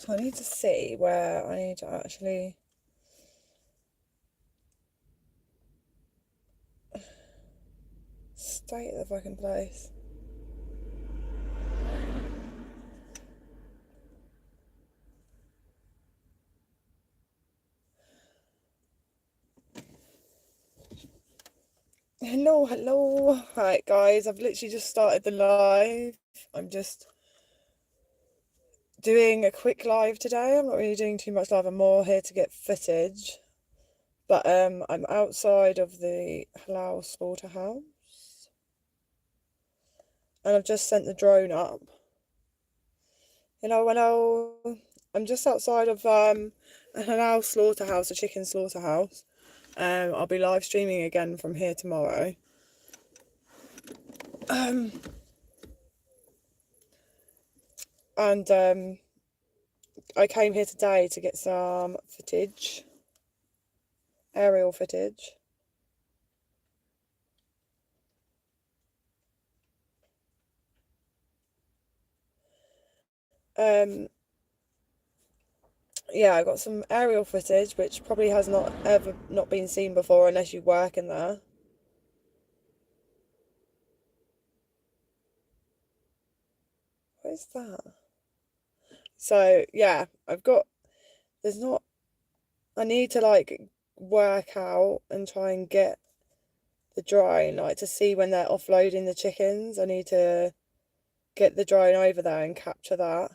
So I need to see where I need to actually stay at the fucking place. Hello. Right, guys, I've literally just started the live. I'm just doing a quick live today. I'm not really doing too much live. I'm more here to get footage. But I'm outside of the Halal Slaughterhouse. And I've just sent the drone up. Hello. I'm just outside of a Halal Slaughterhouse, a chicken slaughterhouse. I'll be live streaming again from here tomorrow. And I came here today to get some footage, aerial footage. Yeah, I got some aerial footage, which probably has not ever not been seen before unless you work in there. What is that? So yeah, I need to like work out and try and get the drone, like to see when they're offloading the chickens. I need to get the drone over there and capture that.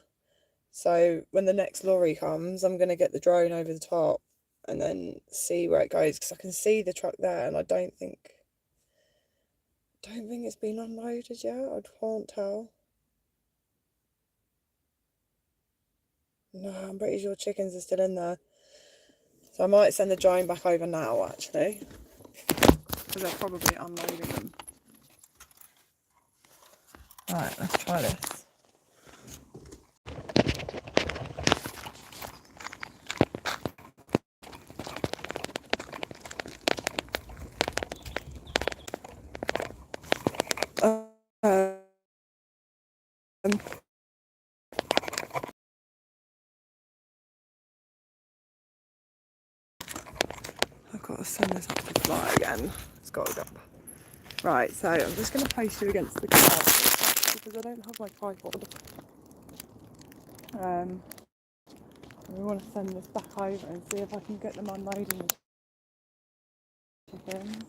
So when the next lorry comes, I'm going to get the drone over the top and then see where it goes, because I can see the truck there and I don't think it's been unloaded yet. I can't tell. No, I'm pretty sure chickens are still in there. So I might send the drone back over now, actually, because they're probably unloading them. Right, let's try this. I've got to send this up to fly again. It's got to go. Right, so I'm just going to place you against the cloud because I don't have my tripod. We want to send this back over and see if I can get them unloading the chickens.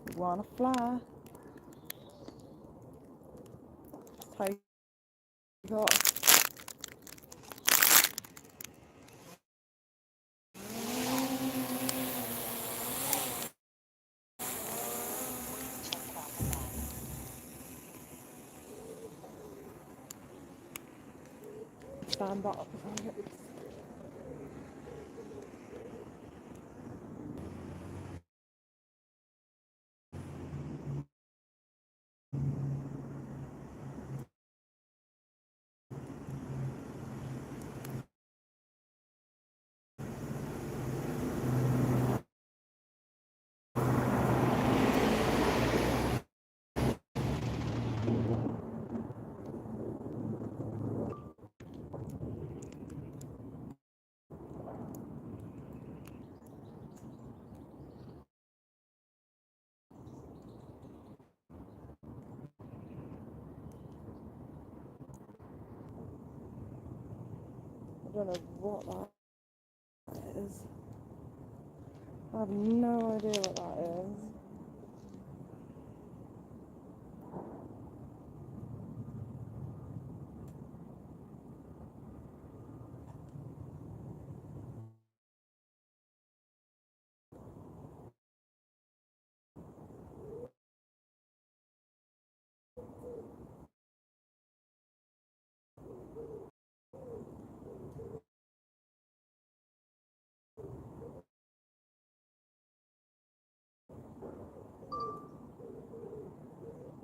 We want to fly. Just take off. Stand up. I don't know what that is. I have no idea what that is.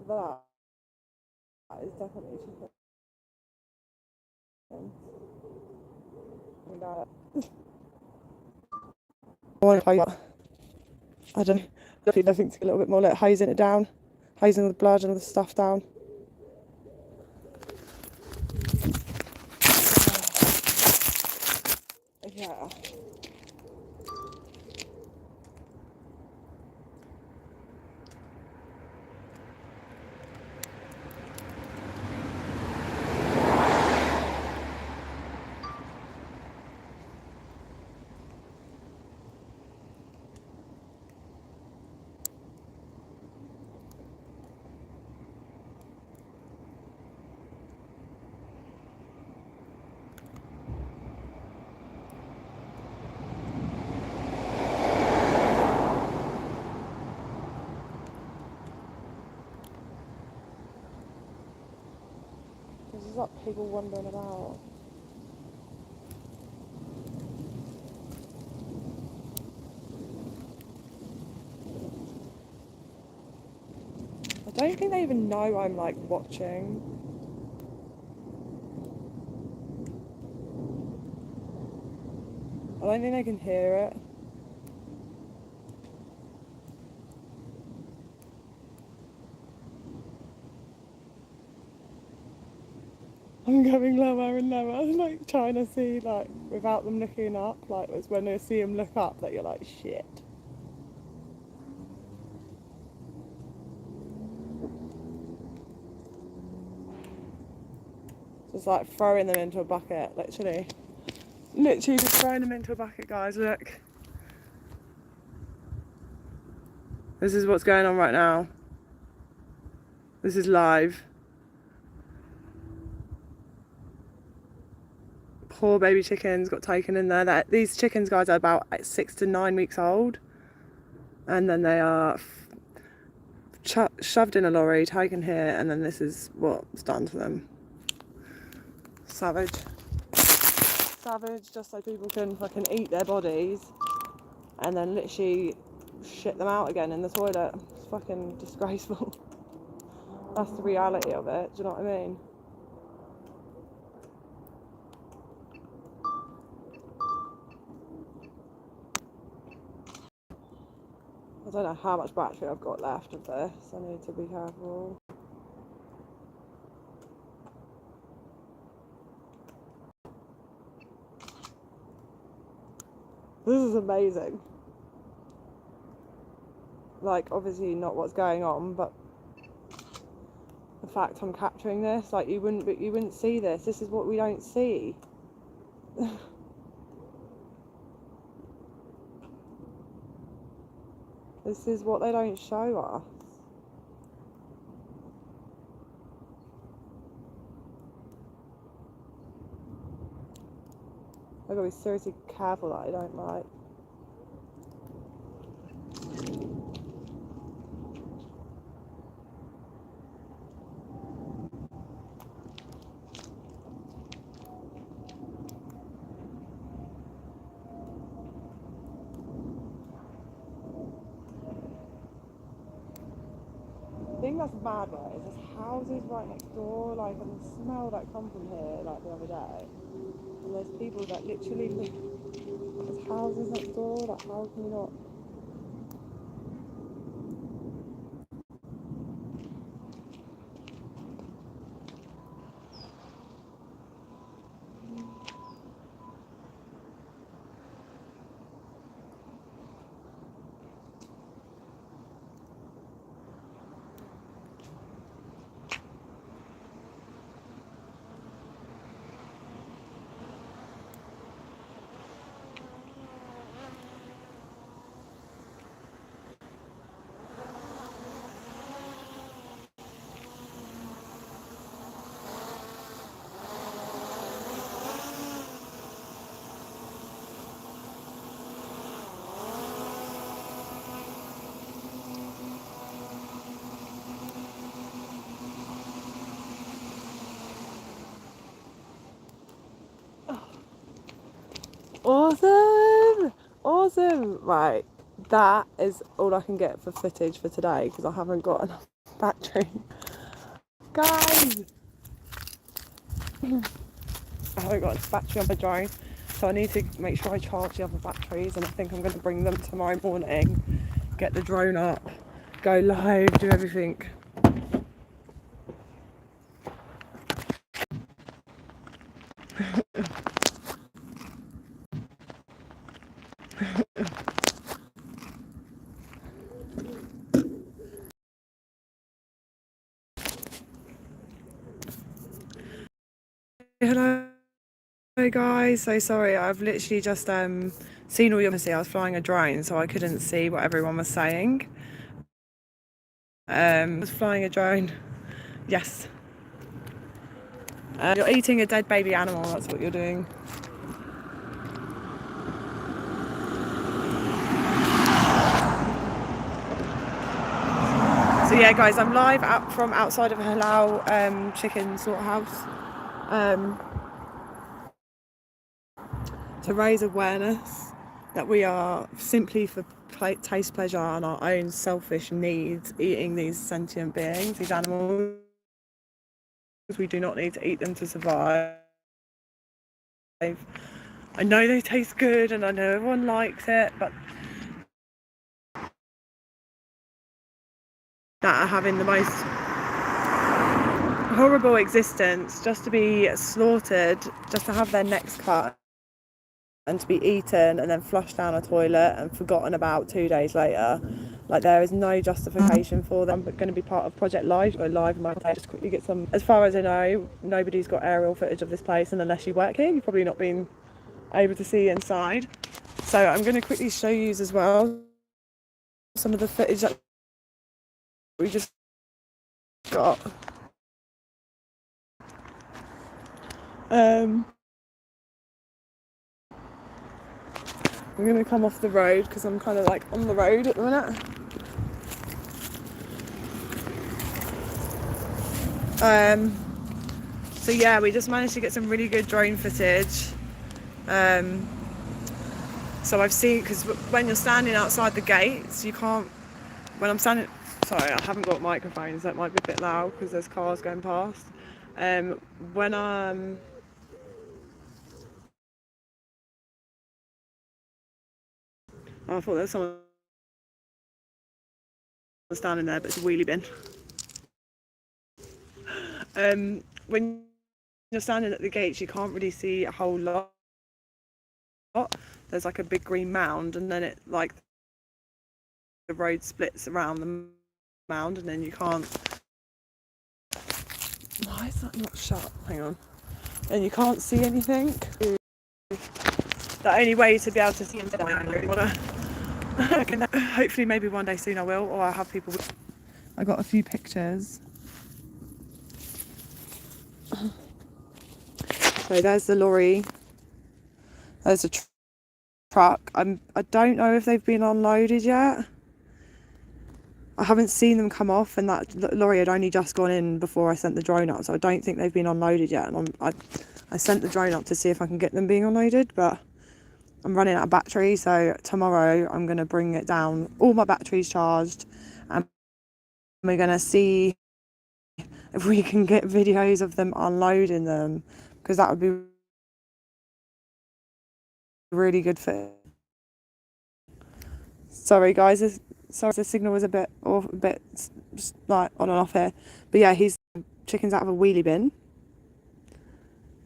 That is definitely chicken. I don't know. I think a little bit more, like hosing it down, hosing all the blood and all the stuff down. There's like people wandering about. I don't think they even know I'm like watching. I don't think they can hear it. I'm going lower and lower, like trying to see, like, without them looking up. Like, it's when they see them look up that you're like, shit. Just like throwing them into a bucket, literally. Literally just throwing them into a bucket, guys, look. This is what's going on right now. This is live. Poor baby chickens got taken in there. These chickens, guys, are about 6 to 9 weeks old. And then they are shoved in a lorry, taken here, and then this is what's done to them. Savage. Savage, just so people can fucking eat their bodies and then literally shit them out again in the toilet. It's fucking disgraceful. That's the reality of it, do you know what I mean? I don't know how much battery I've got left of this. I need to be careful. This is amazing. Like, obviously not what's going on, but the fact I'm capturing this, like, you wouldn't see this. This is what we don't see. This is what they don't show us. I've got to be seriously careful that I don't like. The thing that's mad, right, is there's houses right next door, like, and the smell that come from here, like, the other day. And there's people that literally live, there's houses next door, like, how can you not? Awesome! Awesome! Right, that is all I can get for footage for today because I haven't got enough battery. Guys! I haven't got enough battery on my drone, so I need to make sure I charge the other batteries, and I think I'm going to bring them tomorrow morning, get the drone up, go live, do everything. Hello guys, so sorry, I've literally just seen all your message. I was flying a drone so I couldn't see what everyone was saying. I was flying a drone. Yes. You're eating a dead baby animal, that's what you're doing. So yeah guys, I'm live from outside of a Halal chicken slaughterhouse. um, to raise awareness that we are simply for taste pleasure and our own selfish needs eating these sentient beings, these animals. We do not need to eat them to survive. I know they taste good and I know everyone likes it, but that are having the most horrible existence just to be slaughtered, just to have their necks cut and to be eaten and then flushed down a toilet and forgotten about 2 days later. Like, there is no justification for them. But going to be part of Project Live. Go live in my place, just quickly get some. As far as I know, nobody's got aerial footage of this place, and unless you work here, you've probably not been able to see inside. So I'm going to quickly show you as well some of the footage that we just got. I'm going to come off the road because I'm kind of like on the road at the minute. So yeah, we just managed to get some really good drone footage. So I've seen, because when you're standing outside the gates, you can't, when I'm standing, sorry, I haven't got microphones, that might be a bit loud because there's cars going past. When I'm, I thought there was someone standing there, but it's a wheelie bin. When you're standing at the gates, you can't really see a whole lot. There's like a big green mound, and then it, like, the road splits around the mound, and then you can't. Why is that not shut? Hang on. And you can't see anything. The only way to be able to see into I really wanna. Hopefully, maybe one day soon I will, or I'll have people. I got a few pictures. So there's the lorry. There's a truck. I don't know if they've been unloaded yet. I haven't seen them come off, and that lorry had only just gone in before I sent the drone up, so I don't think they've been unloaded yet. And I sent the drone up to see if I can get them being unloaded, but I'm running out of battery, so tomorrow I'm going to bring it down, all my batteries charged, and we're going to see if we can get videos of them unloading them, because that would be really good for. Sorry guys, sorry the signal was a bit off, a bit like on and off here, but yeah, he's chickens out of a wheelie bin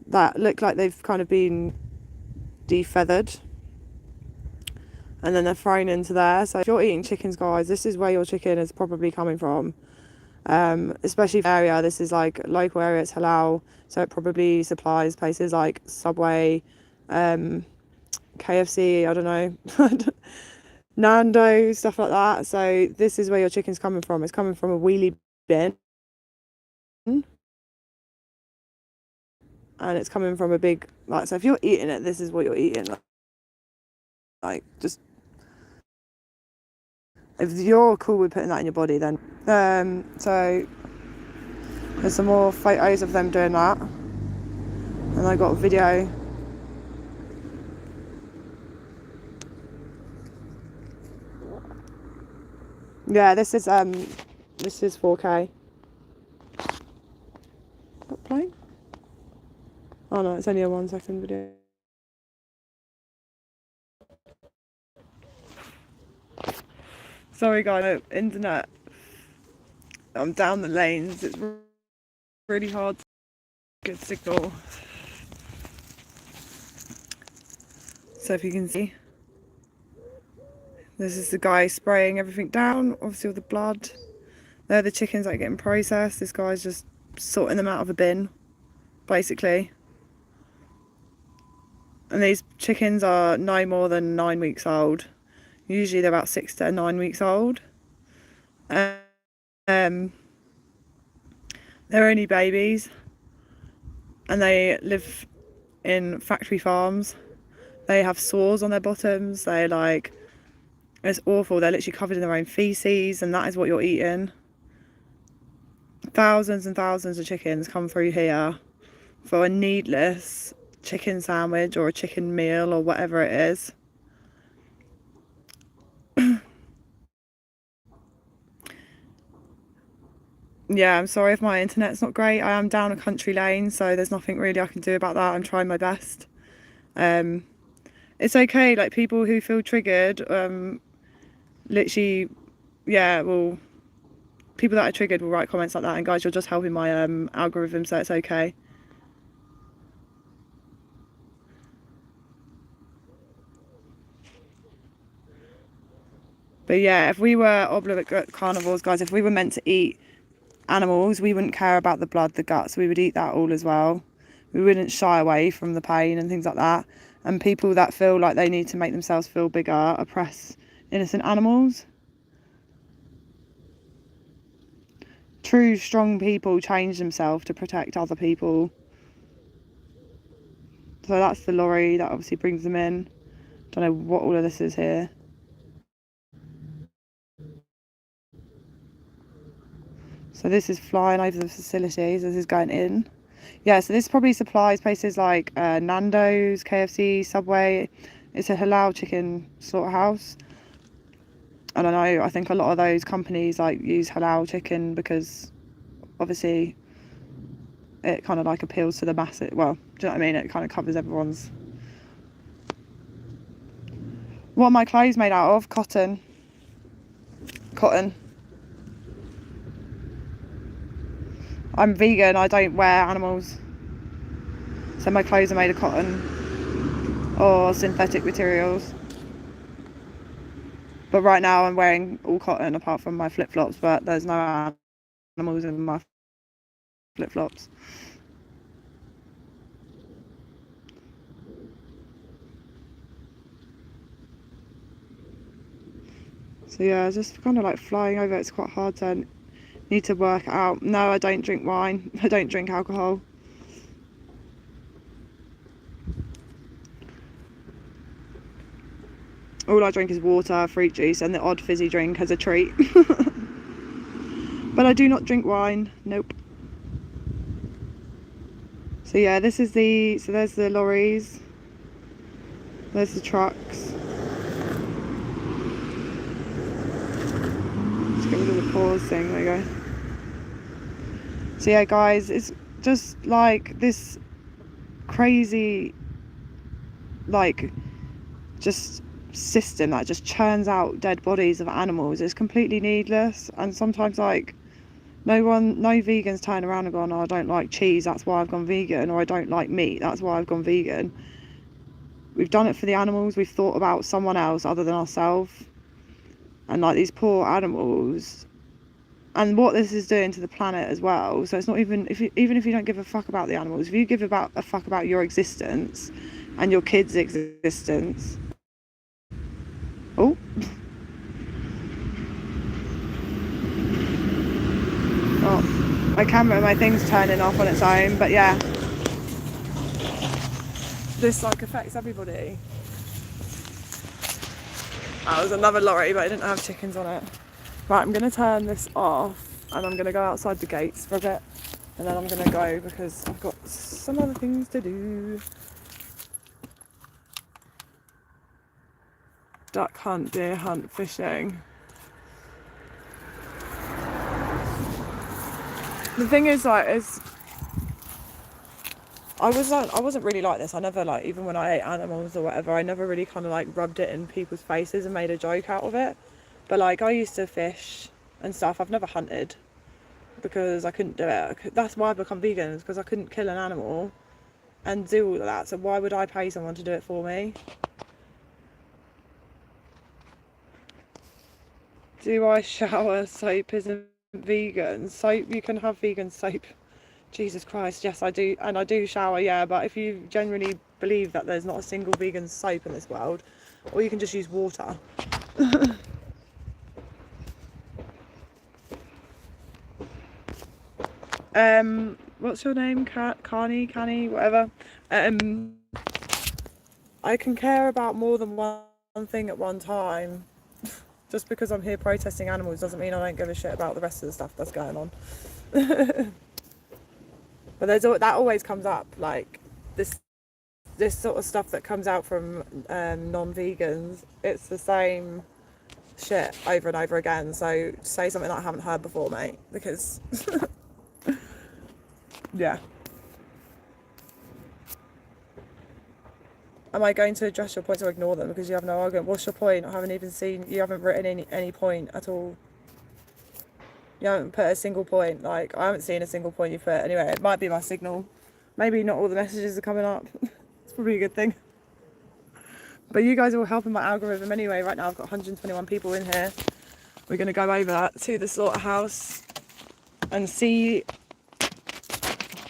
that look like they've kind of been defeathered, and then they're thrown into there. So if you're eating chickens, guys, this is where your chicken is probably coming from. Especially for area, this is like local area, it's halal, so it probably supplies places like Subway, KFC, I don't know, Nando's, stuff like that. So this is where your chicken's coming from. It's coming from a wheelie bin, and it's coming from a big, like, so if you're eating it, this is what you're eating. Like, just, if you're cool with putting that in your body, then so there's some more photos of them doing that, and I got a video. Yeah, this is 4K. Stop playing. Oh no, it's only a 1 second video. Sorry guys, internet. I'm down the lanes. It's really hard to get signal. So if you can see, this is the guy spraying everything down, obviously all the blood. They're the chickens that are getting processed. This guy's just sorting them out of a bin, basically. And these chickens are no more than 9 weeks old. Usually they're about 6 to 9 weeks old. They're only babies, and they live in factory farms. They have sores on their bottoms. They're like, it's awful. They're literally covered in their own feces, and that is what you're eating. Thousands and thousands of chickens come through here for a needless chicken sandwich or a chicken meal or whatever it is. Yeah, I'm sorry if my internet's not great. I am down a country lane, so there's nothing really I can do about that. I'm trying my best. It's okay, like people who feel triggered, literally, yeah, well, people that are triggered will write comments like that, and guys, you're just helping my algorithm, so it's okay. But yeah, if we were obligate carnivores, guys, if we were meant to eat animals, we wouldn't care about the blood, the guts, we would eat that all as well. We wouldn't shy away from the pain and things like that. And people that feel like they need to make themselves feel bigger oppress innocent animals. True strong people change themselves to protect other people. So that's the lorry that obviously brings them in. Don't know what all of this is here. So this is flying over the facilities. This is going in. Yeah, so this probably supplies places like Nando's, KFC, Subway. It's a halal chicken slaughterhouse. I don't know, I think a lot of those companies like use halal chicken because obviously it kind of like appeals to the masses. Well, do you know what I mean? It kind of covers everyone's. What are my clothes made out of? Cotton. I'm vegan, I don't wear animals. So my clothes are made of cotton or synthetic materials. But right now I'm wearing all cotton apart from my flip-flops, but there's no animals in my flip-flops. So yeah, just kind of like flying over. It's quite hard to need to work out. No, I don't drink wine. I don't drink alcohol. All I drink is water, fruit juice, and the odd fizzy drink as a treat. But I do not drink wine. Nope. So yeah, this is so there's the lorries. There's the trucks. Just get rid of the pause thing, there you go. So yeah, guys, it's just like this crazy, like, just system that just churns out dead bodies of animals. It's completely needless, and sometimes like no vegans turn around and go, oh, I don't like cheese, that's why I've gone vegan, or I don't like meat, that's why I've gone vegan. We've done it for the animals. We've thought about someone else other than ourselves, and like these poor animals, and what this is doing to the planet as well. So it's not even even if you don't give a fuck about the animals, if you give a fuck about your existence and your kids' existence. Oh. Oh, my camera, my thing's turning off on its own, but yeah. This like affects everybody. That was another lorry, but it didn't have chickens on it. Right, I'm gonna turn this off and I'm gonna go outside the gates for a bit, and then I'm gonna go because I've got some other things to do. Duck hunt, deer hunt, fishing. The thing is, like, I wasn't really like this. I never, like, even when I ate animals or whatever, I never really kind of like rubbed it in people's faces and made a joke out of it. But like, I used to fish and stuff. I've never hunted because I couldn't do it. That's why I become vegan, is because I couldn't kill an animal and do all of that. So why would I pay someone to do it for me? Do I shower? Soap isn't vegan. Soap, you can have vegan soap. Jesus Christ, yes I do, and I do shower, yeah, but if you genuinely believe that there's not a single vegan soap in this world, or you can just use water. What's your name? Canny, whatever. I can care about more than one thing at one time. Just because I'm here protesting animals doesn't mean I don't give a shit about the rest of the stuff that's going on. But that always comes up, like this sort of stuff that comes out from non-vegans. It's the same shit over and over again. So say something that I haven't heard before, mate, because yeah. Am I going to address your points or ignore them because you have no argument? What's your point? I haven't even seen, you haven't written any point at all. You haven't put a single point. Like, I haven't seen a single point you put. Anyway, it might be my signal. Maybe not all the messages are coming up. It's probably a good thing. But you guys are all helping my algorithm anyway. Right now I've got 121 people in here. We're going to go over to the slaughterhouse and see.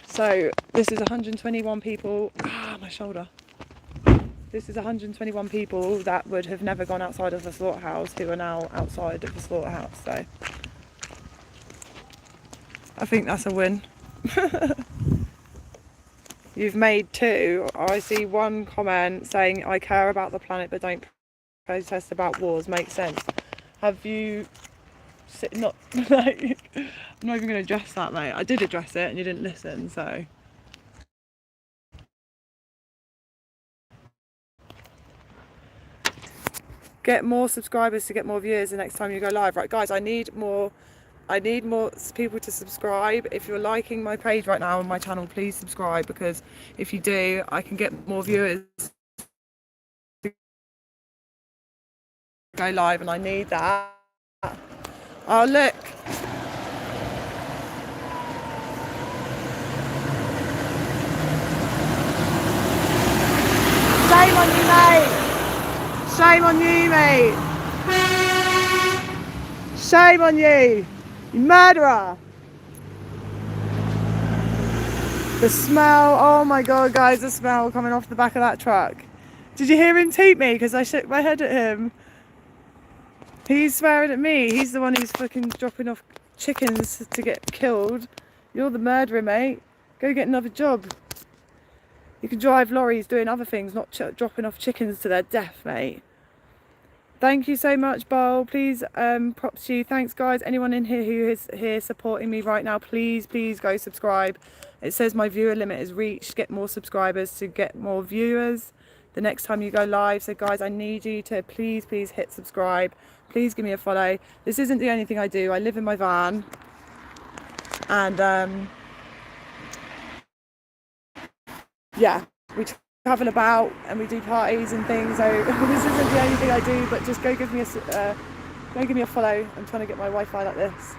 So this is 121 people. Ah, my shoulder. This is 121 people that would have never gone outside of the slaughterhouse who are now outside of the slaughterhouse. So I think that's a win. You've made 2. I see 1 comment saying, I care about the planet but don't protest about wars. Makes sense. Have you... Not like, I'm not even going to address that, mate. I did address it and you didn't listen, so... Get more subscribers to get more viewers the next time you go live. Right, guys, I need more people to subscribe. If you're liking my page right now on my channel, please subscribe, because if you do, I can get more viewers to go live, and I need that. Oh, look. Shame on you, mate. Shame on you, mate. Shame on you. You murderer! The smell, oh my god, guys, the smell coming off the back of that truck. Did you hear him toot me? Because I shook my head at him. He's swearing at me. He's the one who's fucking dropping off chickens to get killed. You're the murderer, mate. Go get another job. You can drive lorries doing other things, not dropping off chickens to their death, mate. Thank you so much, Bowl. Please, props to you. Thanks, guys. Anyone in here who is here supporting me right now, please go subscribe. It says my viewer limit is reached. Get more subscribers to get more viewers the next time you go live. So, guys, I need you to please hit subscribe. Please give me a follow. This isn't the only thing I do. I live in my van. And, yeah, we travel about and we do parties and things, so this isn't the only thing I do, but just go give me a follow. I'm trying to get my Wi-Fi like this.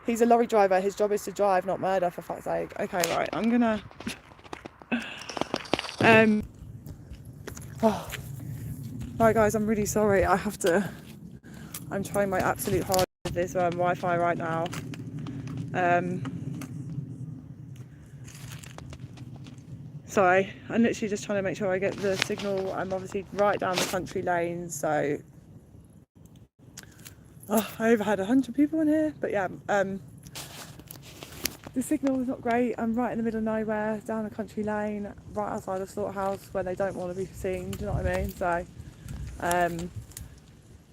He's a lorry driver. His job is to drive, not murder, for fuck's sake. Okay, right, I'm gonna right, guys, I'm really sorry. I'm trying my absolute hardest with this Wi-Fi right now. Sorry, I'm literally just trying to make sure I get the signal. I'm obviously right down the country lane, so I overheard 100 people in here, but yeah, the signal is not great. I'm right in the middle of nowhere, down a country lane, right outside of Slaughterhouse, where they don't want to be seen. Do you know what I mean? So,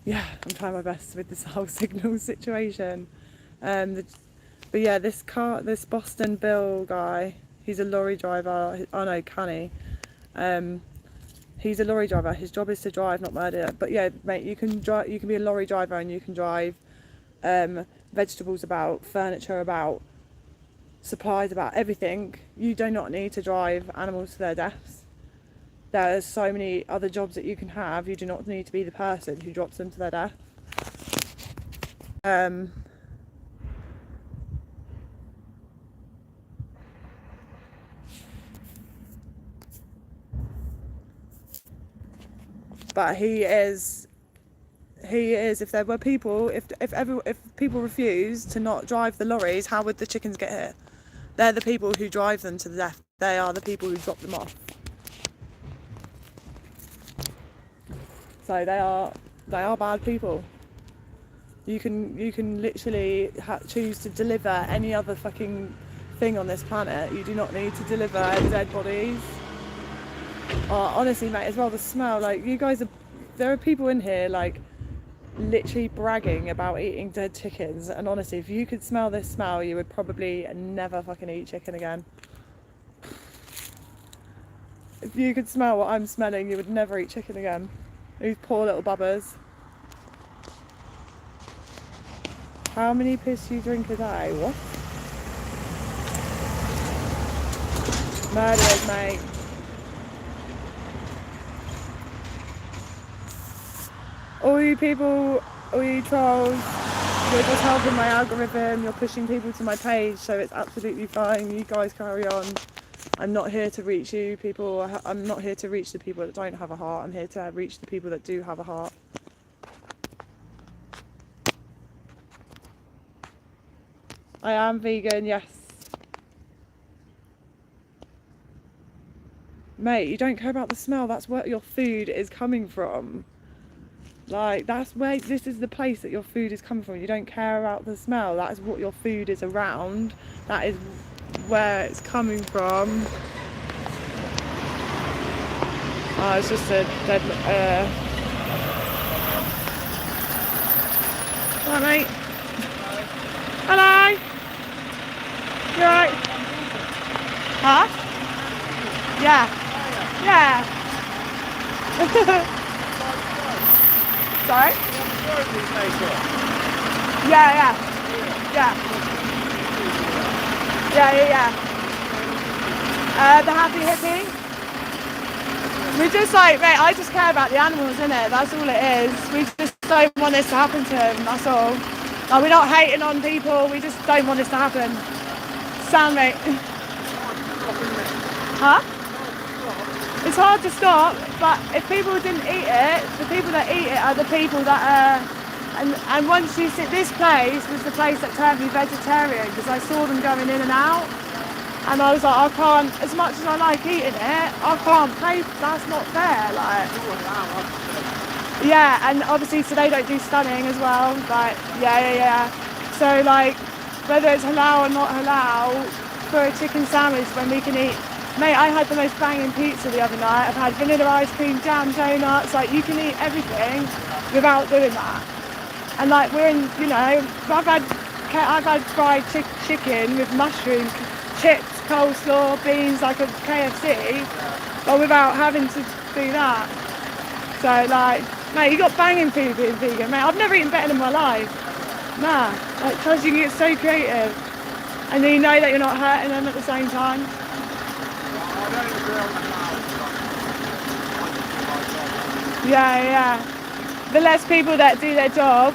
yeah, I'm trying my best with this whole signal situation. But yeah, this Boston Bill guy, he's a lorry driver. Oh no, Canny. He's a lorry driver. His job is to drive, not murder. But yeah, mate, you can be a lorry driver and you can drive vegetables about, furniture about, supplies about, everything. You do not need to drive animals to their deaths. There's so many other jobs that you can have. You do not need to be the person who drops them to their death. But he is, if there were people, if people refuse to not drive the lorries, how would the chickens get here? They're the people who drive them to the death. They are the people who drop them off. So they are bad people. You can literally choose to deliver any other fucking thing on this planet. You do not need to deliver dead bodies. Honestly, mate, as well, the smell, like, you guys there are people in here, like, literally bragging about eating dead chickens, and honestly, if you could smell this smell, you would probably never fucking eat chicken again. If you could smell what I'm smelling, you would never eat chicken again. These poor little bubbers. How many piss do you drink a day? What? Murderers, mate. All you people, all you trolls, you're just helping my algorithm, you're pushing people to my page, so it's absolutely fine. You guys carry on. I'm not here to reach you people. I'm not here to reach the people that don't have a heart. I'm here to reach the people that do have a heart. I am vegan, yes. Mate, you don't care about the smell. That's where your food is coming from. Like, that's where, this is the place that your food is coming from. You don't care about the smell. That is what your food is around. That is where it's coming from. Oh, it's just a dead... Hi, mate. Hello. You alright? Huh? Yeah. Yeah. Sorry? Yeah. The happy hippie. We just like, mate, I just care about the animals, innit? That's all it is. We just don't want this to happen to them, that's all. Like, we're not hating on people, we just don't want this to happen. Sound, mate? Huh? It's hard to stop, but if people didn't eat it, the people that eat it are the people that and once you see, this place was the place that turned me vegetarian, because I saw them going in and out, and I was like, I can't, as much as I like eating it, I can't pay, that's not fair, like. Yeah, and obviously, so they don't do stunning as well, like, yeah. So like, whether it's halal or not halal, for a chicken sandwich when we can eat, mate, I had the most banging pizza the other night. I've had vanilla ice cream, jam, donuts, like, you can eat everything without doing that. And like, we're in, you know, I've had fried chicken with mushrooms, chips, coleslaw, beans, like a KFC, but without having to do that. So like, mate, you got banging food being vegan, mate. I've never eaten better in my life. Nah, like, because you get so creative, and then you know that you're not hurting them at the same time. Yeah. The less people that do their job,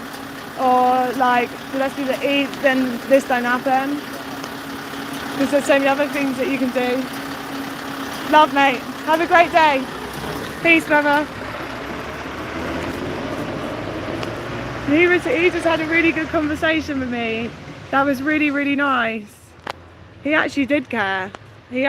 or like the less people that eat, then this don't happen. Because there's so many other things that you can do. Love, mate. Have a great day. Peace, brother. He just had a really good conversation with me. That was really, really nice. He actually did care. You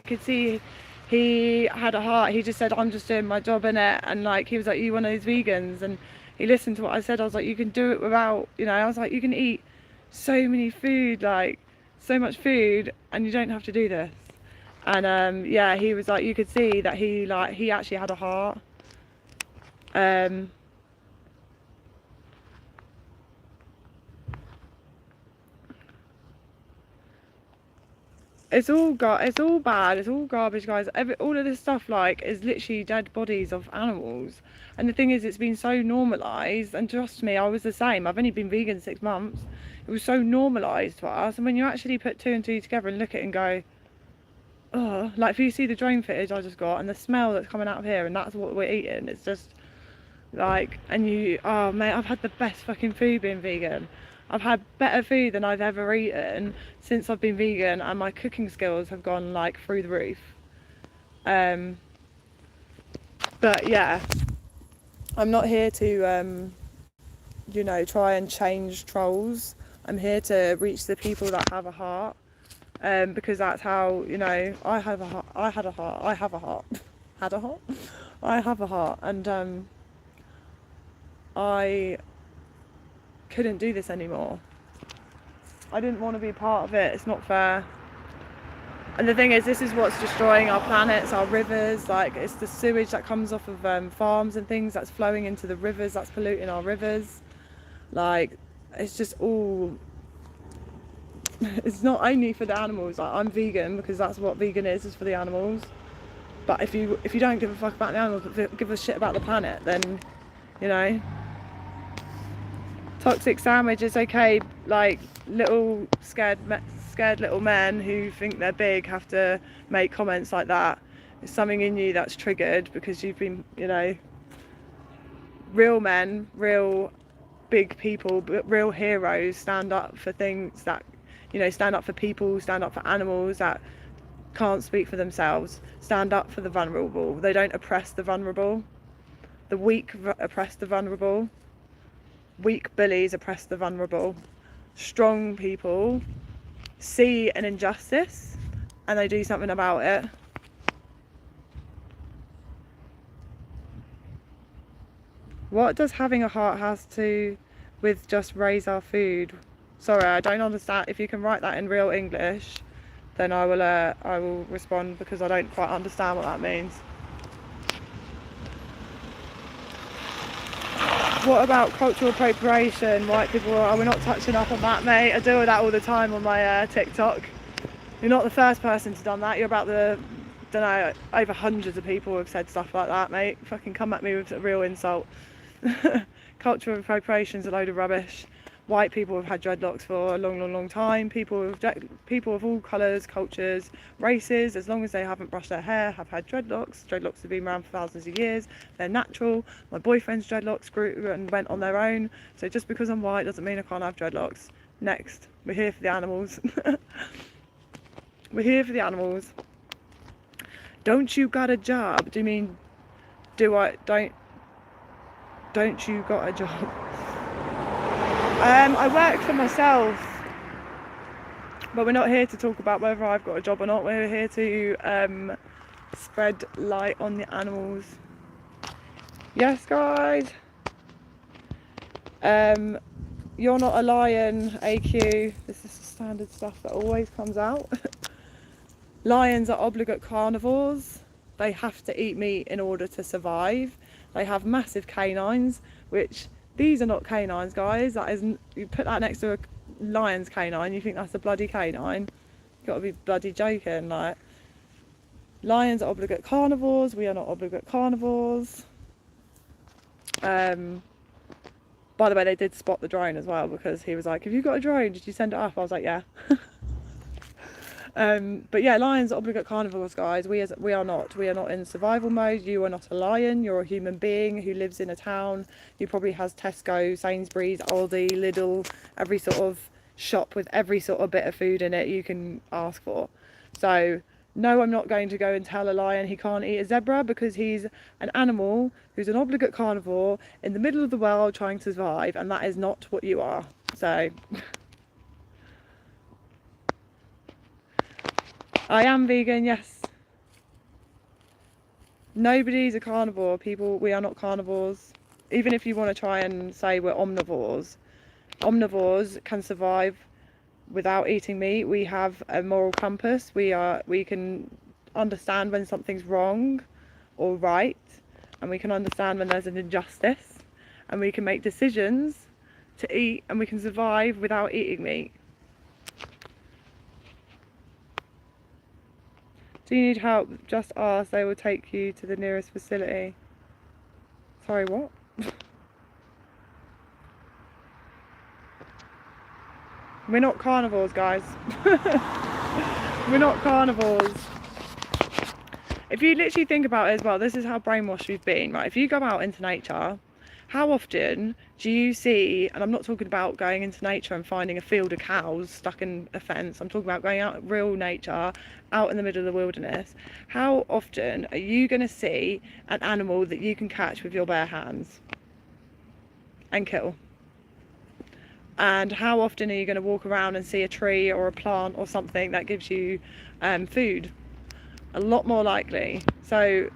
could see he had a heart. He just said, I'm just doing my job, innit? And like, he was like, you one of those vegans? And he listened to what I said. I was like, you can do it without, you know, I was like, you can eat so many food, like so much food, and you don't have to do this. And yeah, he was like, you could see that he actually had a heart. It's all bad, it's all garbage, guys. All of this stuff, like, is literally dead bodies of animals. And the thing is, it's been so normalised, and trust me, I was the same. I've only been vegan 6 months. It was so normalised to us, and when you actually put 2 and 2 together and look at it and go, oh, like, if you see the drone footage I just got, and the smell that's coming out of here, and that's what we're eating, it's just, like, and you, oh, mate, I've had the best fucking food being vegan. I've had better food than I've ever eaten since I've been vegan, and my cooking skills have gone like through the roof. But yeah, I'm not here to, you know, try and change trolls. I'm here to reach the people that have a heart, because that's how, you know, I have a heart, and I couldn't do this anymore. I didn't want to be part of it. It's not fair. And the thing is, this is what's destroying our planets, our rivers. Like, it's the sewage that comes off of farms and things that's flowing into the rivers, that's polluting our rivers. Like, it's just all, it's not only for the animals. Like, I'm vegan because that's what vegan is for the animals. But if you don't give a fuck about the animals, but give a shit about the planet, then, you know, toxic sandwich is okay. Like, little scared little men who think they're big have to make comments like that. It's something in you that's triggered because you've been, you know, real men, real big people, real heroes stand up for things that, you know, stand up for people, stand up for animals that can't speak for themselves, stand up for the vulnerable. They don't oppress the vulnerable. The weak oppress the vulnerable. Weak bullies oppress the vulnerable. Strong people see an injustice and they do something about it. What does having a heart has to with just raise our food? Sorry, I don't understand. If you can write that in real English, then I will respond, because I don't quite understand what that means. What about cultural appropriation? White people, we're not touching up on that, mate. I deal with that all the time on my TikTok. You're not the first person to done that. You're about the, don't know, over hundreds of people have said stuff like that, mate. Fucking come at me with a real insult. Cultural appropriation's a load of rubbish. White people have had dreadlocks for a long time. People of all colours, cultures, races, as long as they haven't brushed their hair, have had dreadlocks. Dreadlocks have been around for thousands of years. They're natural. My boyfriend's dreadlocks grew and went on their own. So just because I'm white doesn't mean I can't have dreadlocks. Next, we're here for the animals. We're here for the animals. Don't you got a job? Do you mean, don't you got a job? I work for myself, but we're not here to talk about whether I've got a job or not. We're here to spread light on the animals. Yes, guys. You're not a lion, AQ. This is the standard stuff that always comes out. Lions are obligate carnivores. They have to eat meat in order to survive. They have massive canines, which these are not canines, guys. That isn't. You put that next to a lion's canine, you think that's a bloody canine? You've got to be bloody joking. Like, lions are obligate carnivores. We are not obligate carnivores. By the way, they did spot the drone as well, because he was like, "Have you got a drone? Did you send it up?" I was like, "Yeah." But yeah, lions are obligate carnivores, guys. We are not in survival mode. You are not a lion. You're a human being who lives in a town, who probably has Tesco, Sainsbury's, Aldi, Lidl, every sort of shop with every sort of bit of food in it you can ask for. So no, I'm not going to go and tell a lion he can't eat a zebra, because he's an animal who's an obligate carnivore in the middle of the world trying to survive, and that is not what you are. So I am vegan, yes. Nobody's a carnivore, people. We are not carnivores. Even if you want to try and say we're omnivores, omnivores can survive without eating meat. We have a moral compass. We can understand when something's wrong or right, and we can understand when there's an injustice, and we can make decisions to eat, and we can survive without eating meat. Do you need help? Just ask, they will take you to the nearest facility. Sorry, what? We're not carnivores, guys. We're not carnivores. If you literally think about it as well, this is how brainwashed we've been, right? If you go out into nature, how often do you see, and I'm not talking about going into nature and finding a field of cows stuck in a fence, I'm talking about going out in real nature, out in the middle of the wilderness. How often are you going to see an animal that you can catch with your bare hands and kill? And how often are you going to walk around and see a tree or a plant or something that gives you food? A lot more likely. So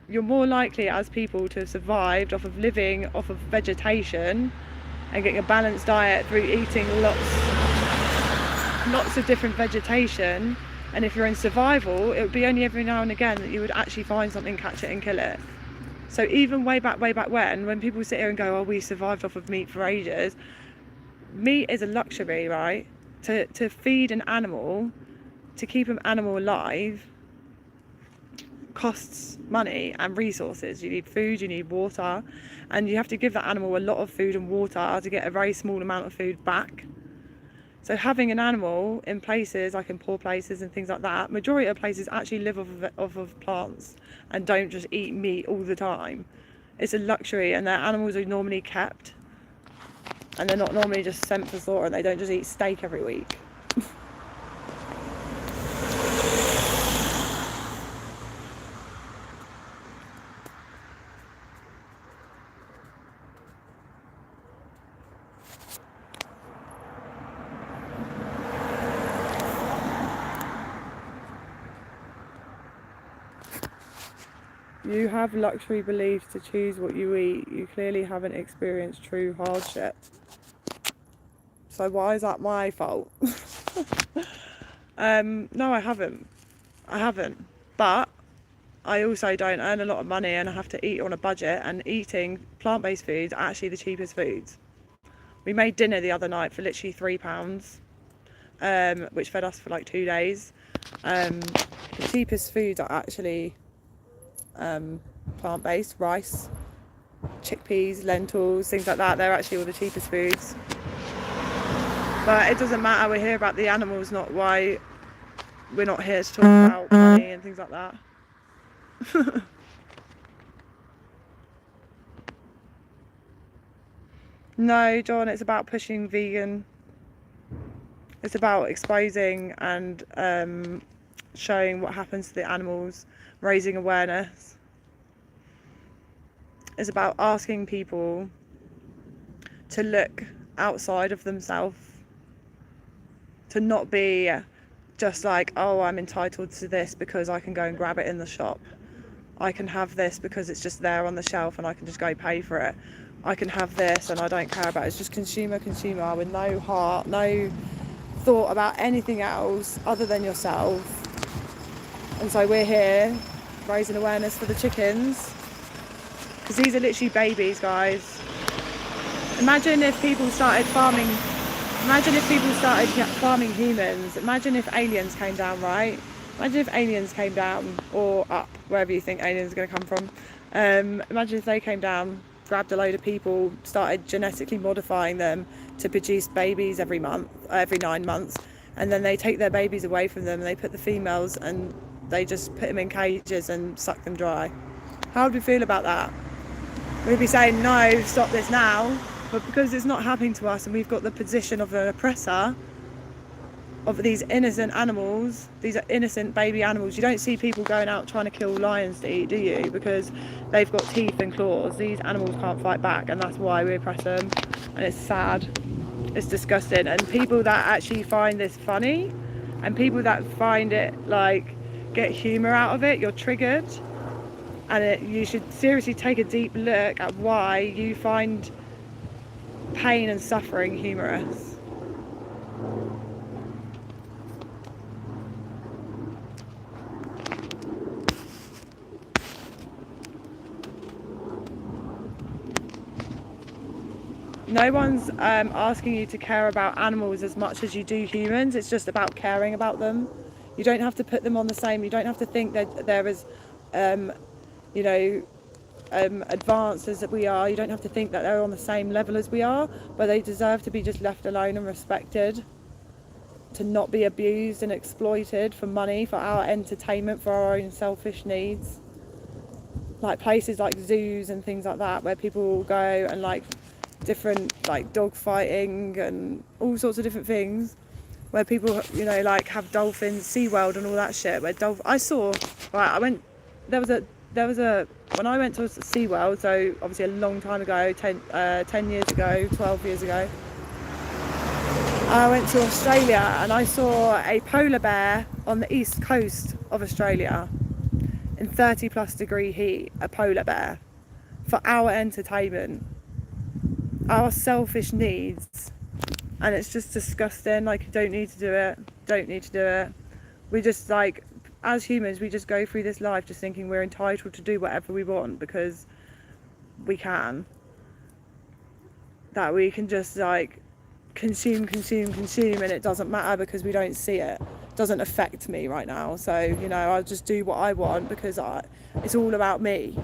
you're more likely as people to have survived off of living off of vegetation and getting a balanced diet through eating lots of different vegetation And if you're in survival, it would be only every now and again that you would actually find something, catch it and kill it. So even way back when people sit here and go, oh, we survived off of meat for ages, meat is a luxury, right? To feed an animal, to keep an animal alive, costs money and resources. You need food, you need water, and you have to give that animal a lot of food and water to get a very small amount of food back. So having an animal in places, like in poor places and things like that, majority of places actually live off of plants and don't just eat meat all the time. It's a luxury, and their animals are normally kept, and they're not normally just sent for slaughter, and they don't just eat steak every week. You have luxury beliefs to choose what you eat. You clearly haven't experienced true hardship. So why is that my fault? No, I haven't. But I also don't earn a lot of money, and I have to eat on a budget, and eating plant-based foods are actually the cheapest foods. We made dinner the other night for literally £3, which fed us for like 2 days. The cheapest foods are actually plant-based, rice, chickpeas, lentils, things like that. They're actually all the cheapest foods. But it doesn't matter, we're here about the animals, not why we're not here to talk about money and things like that. No, John, it's about pushing vegan. It's about exposing and showing what happens to the animals, raising awareness. It's about asking people to look outside of themselves, to not be just like, oh, I'm entitled to this because I can go and grab it in the shop. I can have this because it's just there on the shelf and I can just go pay for it. I can have this and I don't care about it. It's just consumer with no heart, no thought about anything else other than yourself. And so we're here raising awareness for the chickens, because these are literally babies, guys. Imagine if people started farming humans. Imagine if aliens came down, right? Imagine if aliens came down, or up, wherever you think aliens are going to come from. Imagine if they came down, grabbed a load of people, started genetically modifying them to produce babies every 9 months, and then they take their babies away from them and they put the females and they just put them in cages and suck them dry. How would we feel about that? We'd be saying, no, stop this now. But because it's not happening to us and we've got the position of an oppressor of these innocent animals, these are innocent baby animals. You don't see people going out trying to kill lions to eat, do you? Because they've got teeth and claws. These animals can't fight back, and that's why we oppress them. And it's sad. It's disgusting. And people that actually find this funny, and people that find it, like, get humour out of it, you're triggered. And you should seriously take a deep look at why you find pain and suffering humorous. No one's asking you to care about animals as much as you do humans. It's just about caring about them. You don't have to put them on the same. You don't have to think that they're as advanced as we are. You don't have to think that they're on the same level as we are, but they deserve to be just left alone and respected, to not be abused and exploited for money, for our entertainment, for our own selfish needs. Like places like zoos and things like that, where people go and like different, like dog fighting and all sorts of different things, where people, you know, like have dolphins, SeaWorld and all that shit, where when I went to SeaWorld, so obviously a long time ago, 10 years ago, 12 years ago, I went to Australia and I saw a polar bear on the east coast of Australia in 30 plus degree heat, a polar bear, for our entertainment, our selfish needs. And it's just disgusting. Like, you don't need to do it. We just like, as humans, we just go through this life just thinking we're entitled to do whatever we want because we can. That we can just like consume, and it doesn't matter because we don't see it. It doesn't affect me right now. So, you know, I'll just do what I want because it's all about me.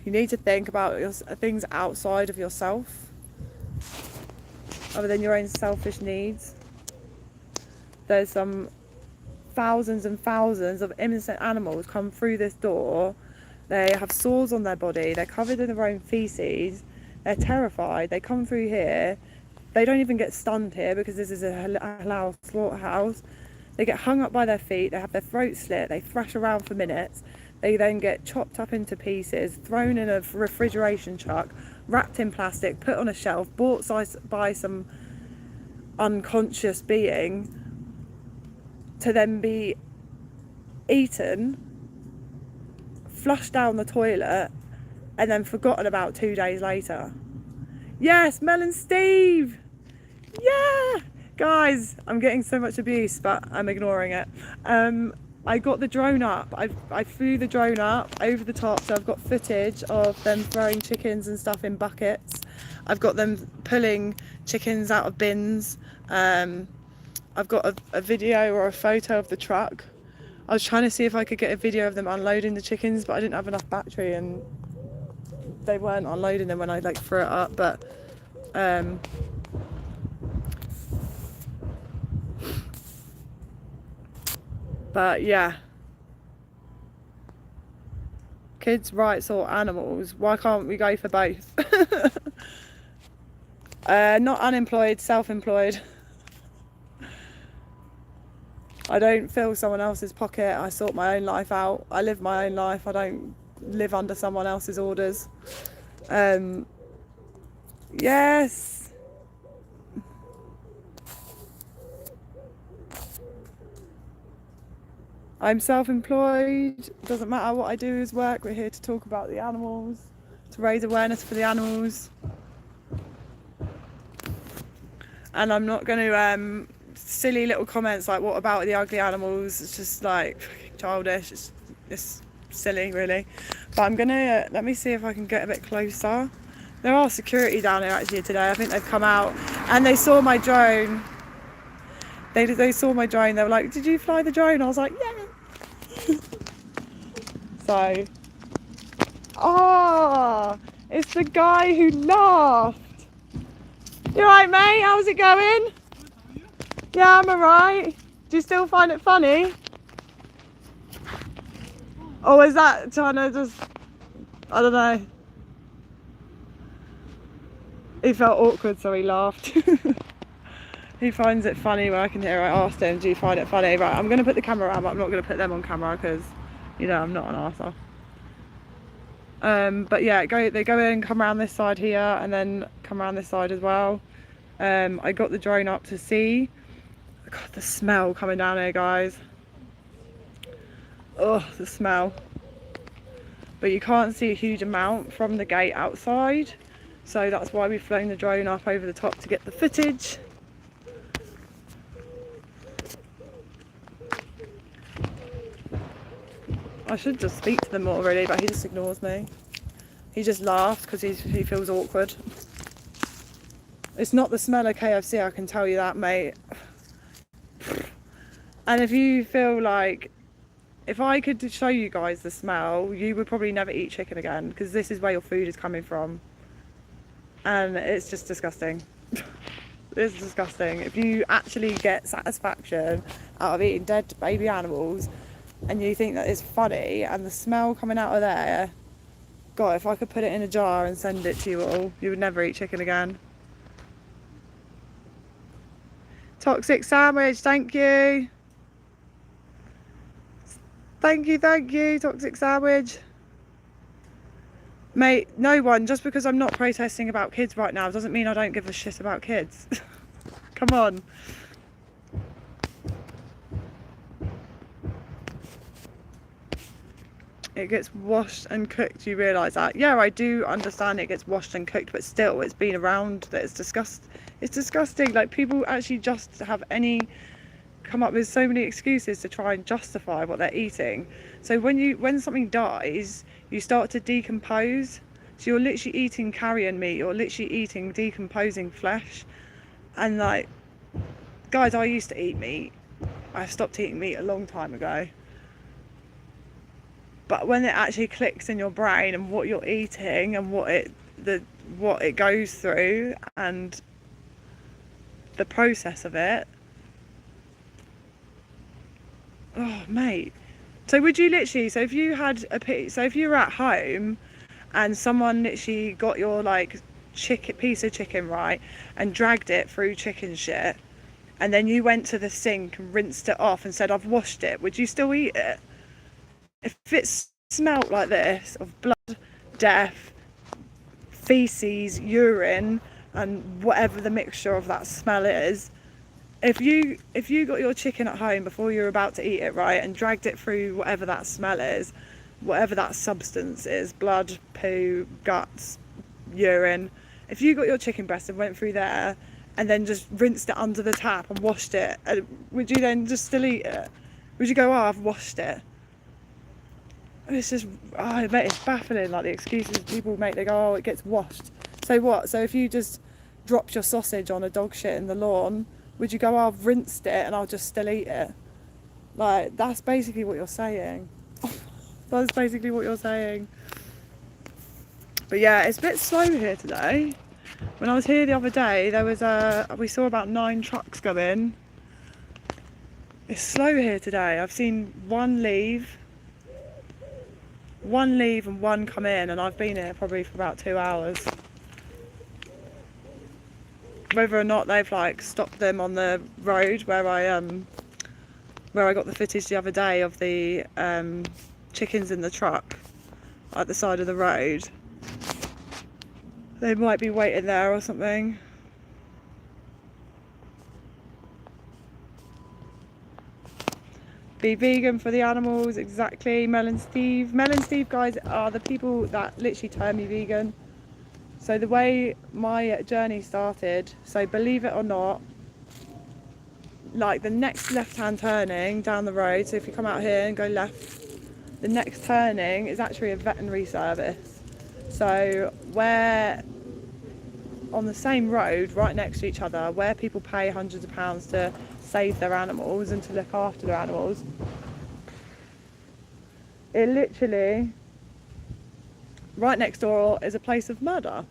You need to think about things outside of yourself, other than your own selfish needs. There's some thousands and thousands of innocent animals come through this door. They have sores on their body, they're covered in their own feces, they're terrified, they come through here, they don't even get stunned here because this is a halal slaughterhouse. They get hung up by their feet, they have their throats slit, they thrash around for minutes, they then get chopped up into pieces, thrown in a refrigeration truck, wrapped in plastic, put on a shelf, bought by some unconscious being to then be eaten, flushed down the toilet, and then forgotten about 2 days later. Yes, Mel and Steve! Yeah! Guys, I'm getting so much abuse, but I'm ignoring it. I got the drone up. I flew the drone up over the top, so I've got footage of them throwing chickens and stuff in buckets. I've got them pulling chickens out of bins. I've got a video or a photo of the truck. I was trying to see if I could get a video of them unloading the chickens, but I didn't have enough battery and they weren't unloading them when I like threw it up. But yeah, kids' rights or animals, why can't we go for both? Not unemployed, self-employed. I don't fill someone else's pocket. I sort my own life out. I live my own life. I don't live under someone else's orders. Yes. I'm self-employed. Doesn't matter what I do as work. We're here to talk about the animals, to raise awareness for the animals. And I'm not going to silly little comments like, what about the ugly animals? It's just like childish. It's silly, really. But I'm gonna let me see if I can get a bit closer. There are security down here actually today. I think they've come out and they saw my drone. They saw my drone. They were like, "Did you fly the drone?" I was like, "Yeah." So, it's the guy who laughed. You alright, mate? How's it going? Yeah, I'm alright. Do you still find it funny? Or is that trying to just, I don't know. He felt awkward, so he laughed. He finds it funny when I can hear. I asked him, do you find it funny? Right, I'm going to put the camera around, but I'm not going to put them on camera because, you know, I'm not an arsehole. But yeah, they go in, come around this side here, and then come around this side as well. I got the drone up to see. God, the smell coming down here, guys. Oh, the smell. But you can't see a huge amount from the gate outside, so that's why we've flown the drone up over the top to get the footage. I should just speak to them more really, but he just ignores me. He just laughs because he feels awkward. It's not the smell of KFC, I can tell you that, mate. And if you feel like, if I could show you guys the smell, you would probably never eat chicken again, because this is where your food is coming from. And it's just disgusting. It's disgusting. If you actually get satisfaction out of eating dead baby animals, and you think that it's funny, and the smell coming out of there, God, if I could put it in a jar and send it to you all, you would never eat chicken again. Toxic sandwich, thank you. Thank you, toxic sandwich. Mate, no one, just because I'm not protesting about kids right now doesn't mean I don't give a shit about kids. Come on. It gets washed and cooked, you realise that? Yeah, I do understand it gets washed and cooked, but still, it's been around that it's disgusting. Like, people actually just have any come up with so many excuses to try and justify what they're eating. So when something dies, you start to decompose. So you're literally eating carrion meat, you're literally eating decomposing flesh. And like, guys, I used to eat meat. I stopped eating meat a long time ago. But when it actually clicks in your brain and what you're eating and what it goes through and the process of it, oh mate. So would you literally, so if you were at home and someone literally got your like piece of chicken, right, and dragged it through chicken shit, and then you went to the sink and rinsed it off and said, I've washed it, would you still eat it? If it smelt like this, of blood, death, feces, urine, and whatever the mixture of that smell is, if you got your chicken at home before you were about to eat it, right, and dragged it through whatever that smell is, whatever that substance is, blood, poo, guts, urine, if you got your chicken breast and went through there and then just rinsed it under the tap and washed it, would you then just still eat it? Would you go, oh, I've washed it? It's just, oh, mate, it's baffling, like the excuses people make. They go, oh, it gets washed. So what? So if you just dropped your sausage on a dog shit in the lawn, would you go, oh, I've rinsed it and I'll just still eat it? Like, that's basically what you're saying. That's basically what you're saying. But yeah, it's a bit slow here today. When I was here the other day, we saw about 9 trucks go in. It's slow here today. I've seen one leave and one come in, and I've been here probably for about 2 hours. Whether or not they've like stopped them on the road where I got the footage the other day of the chickens in the truck at the side of the road, they might be waiting there or something. Be vegan for the animals, exactly. Mel and Steve, guys, are the people that literally turn me vegan. So the way my journey started, so believe it or not, like the next left-hand turning down the road, so if you come out here and go left, the next turning is actually a veterinary service. So where on the same road, right next to each other, where people pay hundreds of pounds to save their animals and to look after their animals, it literally, right next door is a place of murder.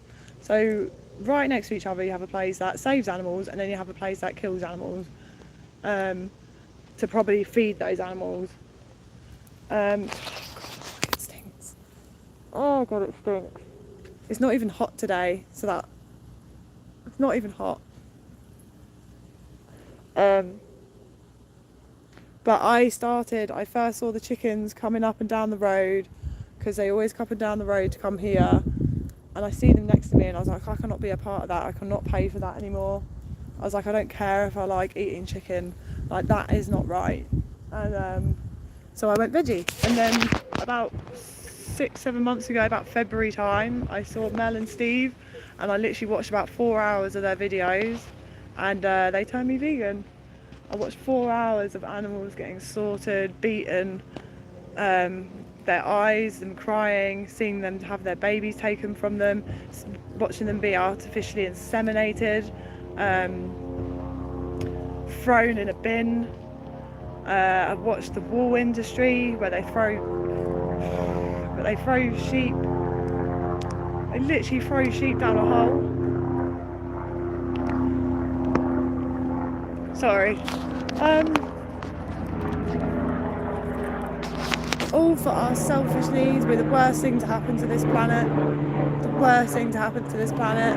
So right next to each other you have a place that saves animals, and then you have a place that kills animals to probably feed those animals. God, it stinks. Oh god, it stinks. It's not even hot today, so that it's not even hot. But I first saw the chickens coming up and down the road, because they always come up and down the road to come here, and I see them next to me and I was like, I cannot be a part of that, I cannot pay for that anymore. I was like, I don't care if I like eating chicken, like that is not right. And so I went veggie, and then about 6-7 months ago, about February time, I saw Mel and Steve, and I literally watched about 4 hours of their videos, and they turned me vegan. I watched 4 hours of animals getting slaughtered, beaten, their eyes, them crying, seeing them have their babies taken from them, watching them be artificially inseminated, thrown in a bin. I've watched the wool industry where they throw sheep. They literally throw sheep down a hole. Sorry. All for our selfish needs. We're the worst thing to happen to this planet. The worst thing to happen to this planet.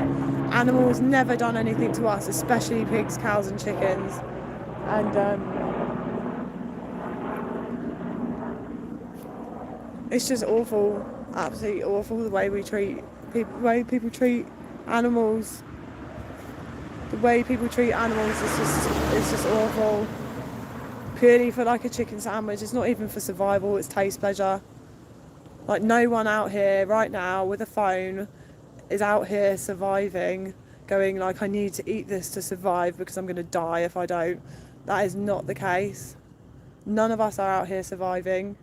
Animals never done anything to us, especially pigs, cows and chickens. And it's just awful, absolutely awful, the way we treat people, the way people treat animals. The way people treat animals is just awful. Purely for like a chicken sandwich. It's not even for survival, it's taste pleasure. Like no one out here right now with a phone is out here surviving, going like, I need to eat this to survive because I'm going to die if I don't. That is not the case. None of us are out here surviving.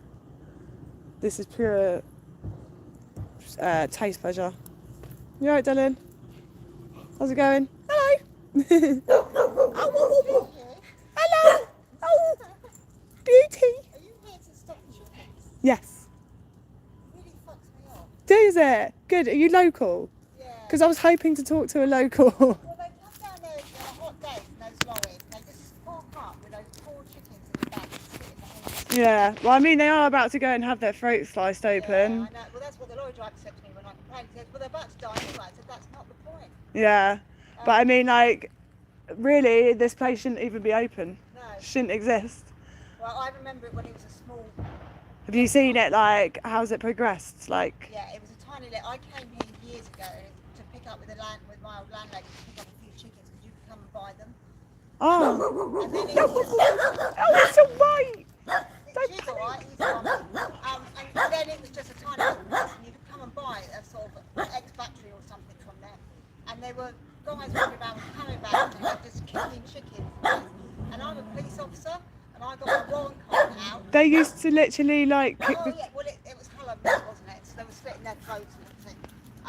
This is pure taste pleasure. You alright, Dylan? How's it going? Hello. Oh, hello. Oh, beauty. Are you here to stop the chickens? Yes. It really fucks me off. Does it? Good. Are you local? Yeah. Because I was hoping to talk to a local. Well, they come down there on a hot day in those lorries, and they just park up with those poor chickens in the back and sit in the hay. Yeah. Well, I mean, they are about to go and have their throats sliced open. Yeah, I know. Well, that's what the lorry driver said to me when I complained. He said, well, they're about to die anyway. I said, that's not the point. Yeah. But I mean, like, really, this place shouldn't even be open. No. Shouldn't exist. Well, I remember it when it was a small... Have you seen it? Like, how's it progressed? Like. Yeah, it was a tiny little... I came here years ago to pick up with my old landlady to pick up a few chickens because you could come and buy them. Oh. And then it was... Oh, it's all right. She's all right, he's all right. And then it was just a tiny little place, and you could come and buy a sort of ex-factory or something from them. And they were guys walking around with camera bags and they were just killing chickens. And I'm a police officer, and I got my warrant card out. They used to literally like. Oh yeah, well it was Halal meat, wasn't it? So they were slitting their throats and everything.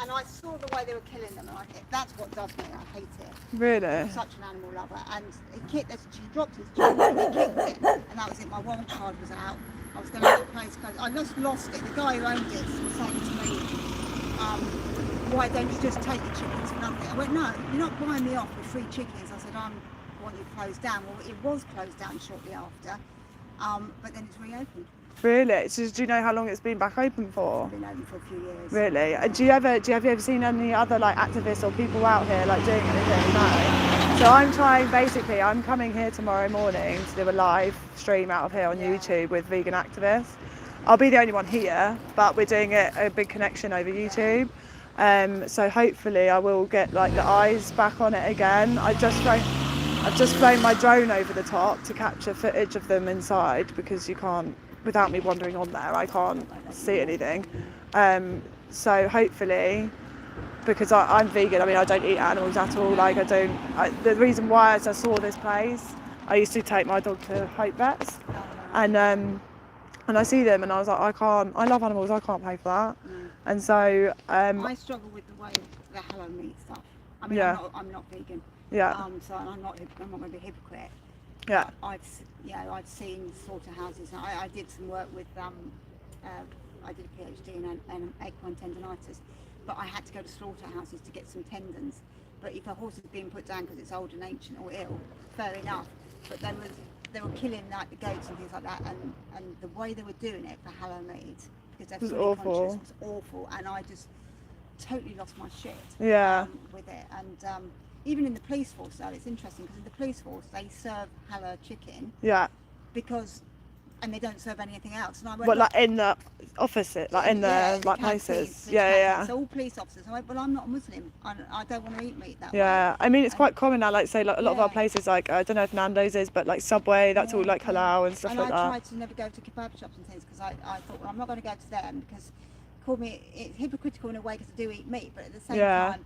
And I saw the way they were killing them, and that's what does me. I hate it. Really? I'm such an animal lover, and she dropped his chicken and he kicked it, and that was it. My warrant card was out. I was going to have the place closed. I just lost it. The guy who owned it was saying to me, why don't you just take the chickens for nothing? I went, no, you're not buying me off with free chickens. I said, I want you closed down. Well, it was closed down shortly after, but then it's reopened. Really? So do you know how long it's been back open for? It's been open for a few years. Really? And have you ever seen any other like activists or people out here like doing anything? No. So I'm coming here tomorrow morning to do a live stream out of here on YouTube with vegan activists. I'll be the only one here, but we're doing a big connection over YouTube. So hopefully I will get like the eyes back on it again. I've just flown my drone over the top to capture footage of them inside because you can't, without me wandering on there, I can't see anything. So hopefully, because I'm vegan, I mean I don't eat animals at all. Like the reason why is I saw this place. I used to take my dog to Hope Vets, and I see them and I was like, I love animals, I can't pay for that. And so I struggle with the way the Halal meat stuff. I mean, I'm not vegan. Yeah. So I'm not going to be a hypocrite. Yeah. I've seen slaughterhouses. I did some work with I did a PhD in equine tendonitis, but I had to go to slaughterhouses to get some tendons. But if a horse is being put down because it's old and ancient or ill, fair enough. But they were killing like the goats and things like that, and the way they were doing it for Halal meat, because they're fully conscious, was awful, and I just totally lost my shit. With it, and even in the police force though, it's interesting because in the police force they serve Halal chicken. Yeah. And they don't serve anything else. And I went, but like in the office, like in the like places. Yeah. So all police officers. I went, well, I'm not a Muslim. I don't want to eat meat that way. Yeah, I mean it's quite common now. Like say, like a lot of our places, like I don't know if Nando's is, but like Subway, that's all like halal and stuff like that. And I tried to never go to kebab shops and things because I thought, well, I'm not going to go to them because it's hypocritical in a way because I do eat meat, but at the same time,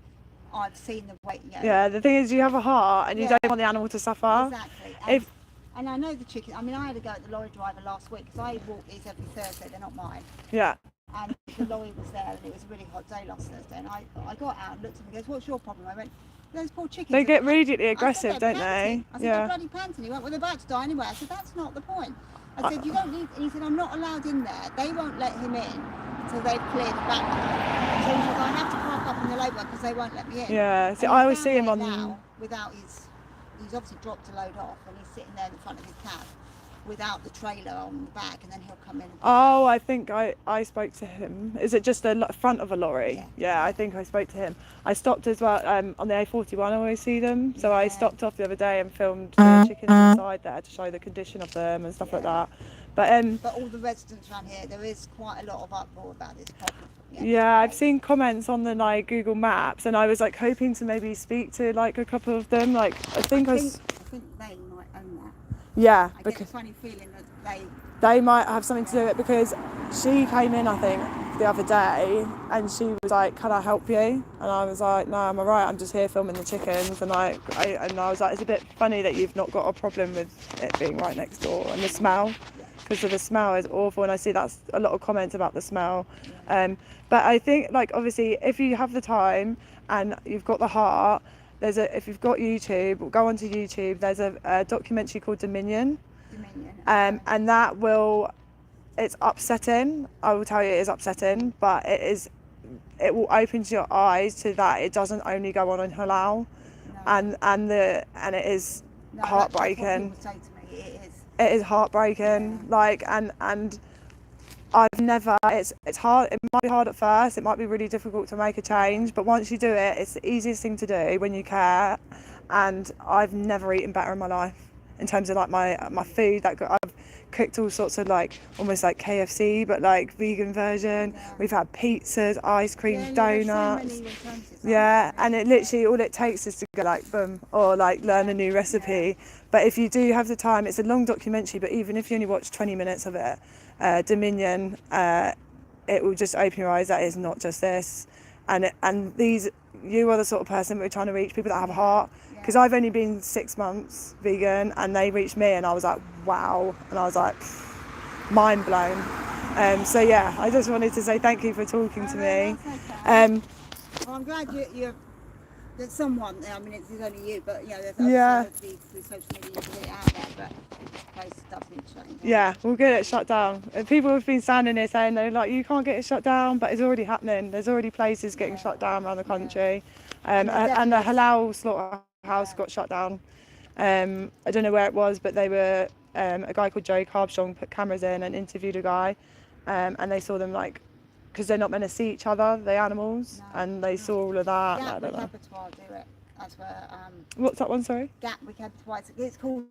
I've seen the way. Yeah, the thing is, you have a heart and you don't want the animal to suffer. Exactly. And I know the chicken. I mean, I had to go at the lorry driver last week because I walk these every Thursday. They're not mine. Yeah. And the lorry was there, and it was a really hot day last Thursday. And I got out and looked at him and goes, "What's your problem?" I went, "Those poor chickens." They get really aggressive, don't they? I said, "They're bloody panting." He went, "Well, they're about to die anyway." I said, "That's not the point." I said, "You don't need." And he said, "I'm not allowed in there. They won't let him in until they've cleared the back." So he said, "I have to park up in the labour because they won't let me in." Yeah. See, I always see him on now without his. He's obviously dropped a load off, and he's sitting there in the front of his cab without the trailer on the back, and then he'll come in. Oh, I think I spoke to him. Is it just the front of a lorry? Yeah, I think I spoke to him. I stopped as well on the A41. I always see them, so I stopped off the other day and filmed the chickens inside there to show the condition of them and stuff like that. But all the residents around here, there is quite a lot of uproar about this problem. Yeah, I've seen comments on the like Google Maps, and I was like hoping to maybe speak to like a couple of them. Like I think they might own that. Yeah, I get a funny feeling that they might have something to do with it because she came in, I think, the other day, and she was like, "Can I help you?" And I was like, "No, I'm alright. I'm just here filming the chickens." And I was like, "It's a bit funny that you've not got a problem with it being right next door and the smell, because the smell is awful." And I see that's a lot of comments about the smell. But I think, like, obviously, if you have the time and you've got the heart, if you've got YouTube, go onto YouTube. There's a documentary called Dominion. And that will. It's upsetting. I will tell you, it is upsetting, but it will open your eyes to that. It doesn't only go on Halal, and it is heartbreaking. That's what people say to me. It is heartbreaking. Like, and I've never. It's hard. It might be hard at first. It might be really difficult to make a change, but once you do it, it's the easiest thing to do when you care. And I've never eaten better in my life in terms of like my food. I've cooked all sorts of, like, almost like KFC, but like vegan version. We've had pizzas, ice cream, donuts. And it literally, all it takes is to go like boom, or like learn a new recipe. But if you do have the time, it's a long documentary, but even if you only watch 20 minutes of it, Dominion, it will just open your eyes. That is not just this, and you are the sort of person we're trying to reach, people that have a heart. Because I've only been 6 months vegan, and they reached me, and I was like, wow, and I was like, mind blown. So yeah, I just wanted to say thank you for talking to me. Well, I'm glad there's someone. I mean, it's only you, but there's obviously through social media you can get it out there, but this place does need shutting down. Yeah, we'll get it shut down. People have been standing here saying, they're like, you can't get it shut down, but it's already happening. There's already places getting shut down around the country. And the Halal Slaughterhouse got shut down. I don't know where it was, but they were, a guy called Joe Carbstrong put cameras in and interviewed a guy, and they saw them, like, because they're not meant to see each other, the animals, and they saw all of that. Gatwick Abattoir do it. That's where. What's that one? Sorry. Gatwick Abattoir. It's called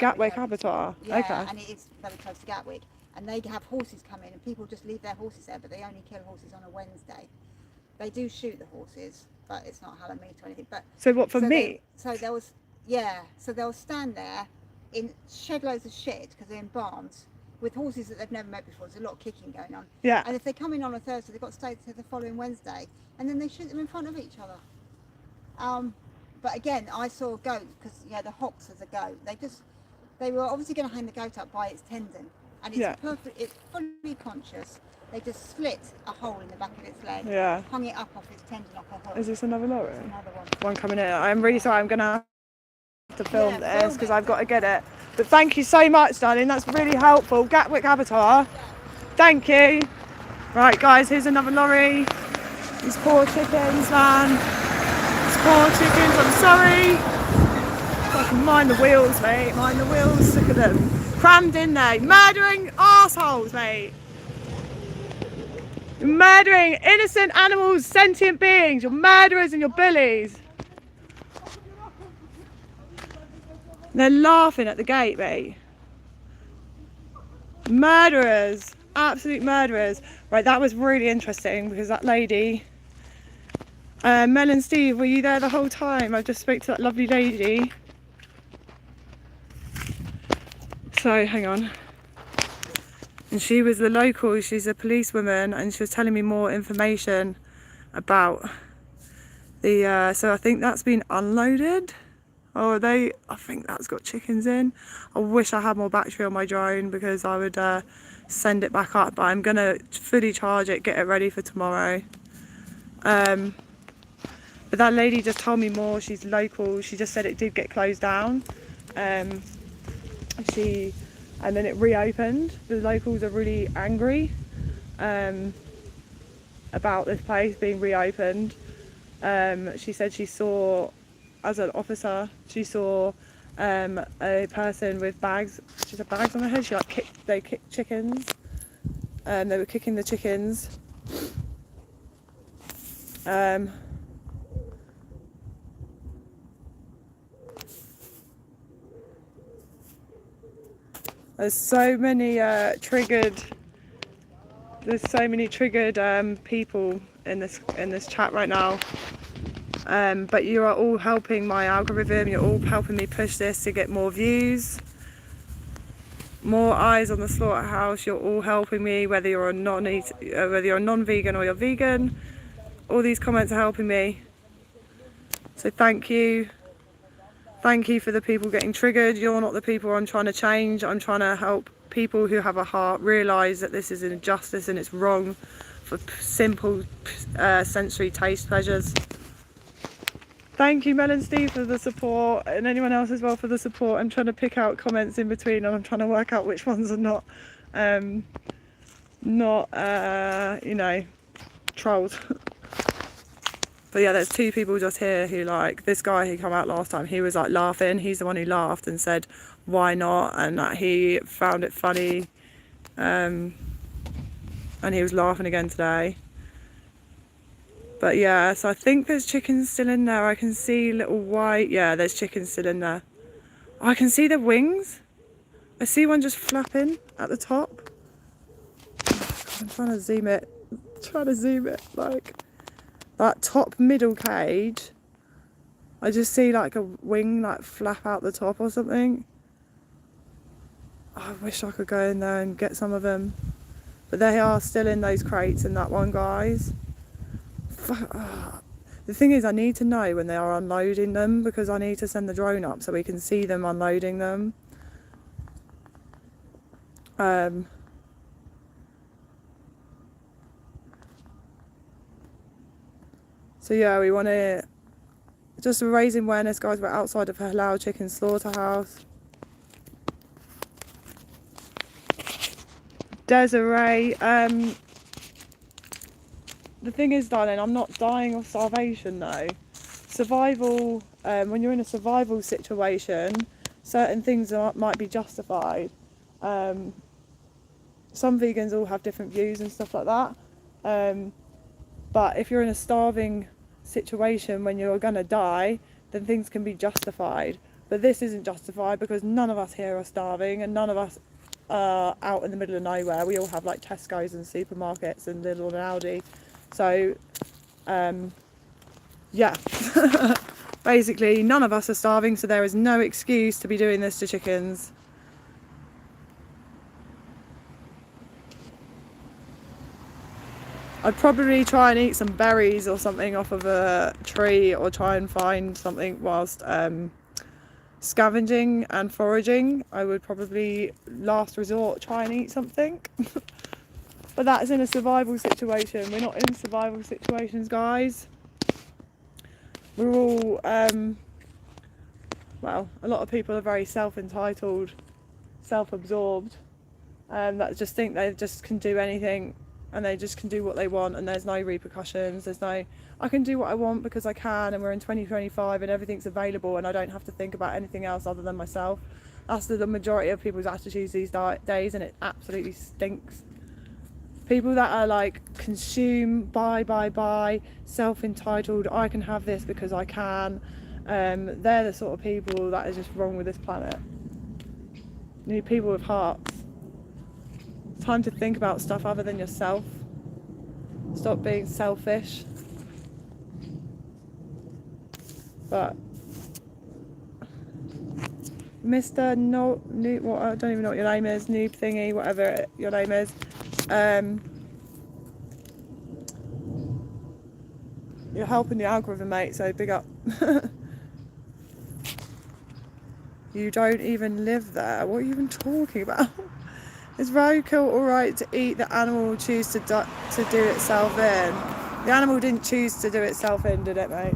Gatwick Abattoir. Yeah, okay. And it is very close to Gatwick, and they have horses come in, and people just leave their horses there, but they only kill horses on a Wednesday. They do shoot the horses, but it's not halal meat or anything. But so what for meat? So they'll stand there in shed loads of shit because they're in barns with horses that they've never met before. There's a lot of kicking going on. Yeah. And if they come in on a Thursday, they've got to stay to the following Wednesday, and then they shoot them in front of each other. But again, I saw a goat, because the hocks as a goat. They were obviously going to hang the goat up by its tendon, and it's fully conscious. They just slit a hole in the back of its leg, hung it up off its tendon like a hook. Is this another lorry? It's another one coming in. I'm really sorry, I'm going to have to film this because I've got to get it. But thank you so much, darling. That's really helpful. Gatwick Abattoir. Thank you. Right, guys, here's another lorry. These poor chickens, man. These poor chickens, I'm sorry. Fucking mind the wheels, mate. Mind the wheels. Look at them. Crammed in there. Murdering arseholes, mate. You're murdering innocent animals, sentient beings. You're murderers and you're bullies. They're laughing at the gate, mate. Murderers. Absolute murderers. Right, that was really interesting because that lady, Mel and Steve, were you there the whole time? I just spoke to that lovely lady. So, hang on. And she was the local, she's a policewoman, and she was telling me more information about the, so I think that's been unloaded. I think that's got chickens in. I wish I had more battery on my drone because I would send it back up, but I'm going to fully charge it, get it ready for tomorrow. But that lady just told me more. She's local. She just said it did get closed down. And then it reopened. The locals are really angry about this place being reopened. She said she saw, as an officer, she saw a person with bags. She had bags on her head. They kicked chickens. They were kicking the chickens. There's so many triggered. There's so many triggered people in this chat right now. But you are all helping my algorithm. You're all helping me push this to get more views. More eyes on the Slaughterhouse. You're all helping me, whether you're a non-vegan or you're vegan. All these comments are helping me. So thank you. Thank you for the people getting triggered. You're not the people I'm trying to change. I'm trying to help people who have a heart realise that this is an injustice and it's wrong for simple sensory taste pleasures. Thank you, Mel and Steve, for the support, and anyone else as well for the support. I'm trying to pick out comments in between, and I'm trying to work out which ones are not, you know, trolls. But yeah, there's two people just here who, like, this guy who came out last time, he was like laughing. He's the one who laughed and said, why not? And that he found it funny. And he was laughing again today. But yeah, so I think there's chickens still in there. I can see little white, yeah, there's chickens still in there. I can see the wings. I see one just flapping at the top. I'm trying to zoom it. Like that top middle cage. I just see like a wing like flap out the top or something. I wish I could go in there and get some of them. But they are still in those crates in that one, guys. The thing is, I need to know when they are unloading them, because I need to send the drone up so we can see them unloading them. So yeah, we want to just raising awareness, guys. We're outside of Halal Chicken Slaughterhouse. Desiree, the thing is, darling, I'm not dying of starvation though. Survival, when you're in a survival situation, certain things might be justified. Some vegans all have different views and stuff like that. But if you're in a starving situation when you're gonna die, then things can be justified. But this isn't justified because none of us here are starving, and none of us are out in the middle of nowhere. We all have like Tesco's and supermarkets and Lidl and Aldi. So, yeah, basically none of us are starving, so there is no excuse to be doing this to chickens. I'd probably try and eat some berries or something off of a tree, or try and find something whilst scavenging and foraging. I would probably, last resort, try and eat something. But that is in a survival situation. We're not in survival situations, guys. We're all, well, a lot of people are very self-entitled, self-absorbed, that just think they just can do anything and they just can do what they want, and there's no repercussions. There's no, I can do what I want because I can, and we're in 2025 and everything's available and I don't have to think about anything else other than myself. That's the majority of people's attitudes these days, and it absolutely stinks. People that are like consume, buy, self-entitled, I can have this because I can, they're the sort of people that are just wrong with this planet. You need people with hearts. It's time to think about stuff other than yourself. Stop being selfish. But Mr. What, I don't even know what your name is, noob thingy, whatever your name is. You're helping the algorithm, mate, so big up. You don't even live there. What are you even talking about? Is roadkill alright to eat? The animal will choose to do itself in. The animal didn't choose to do itself in, did it, mate?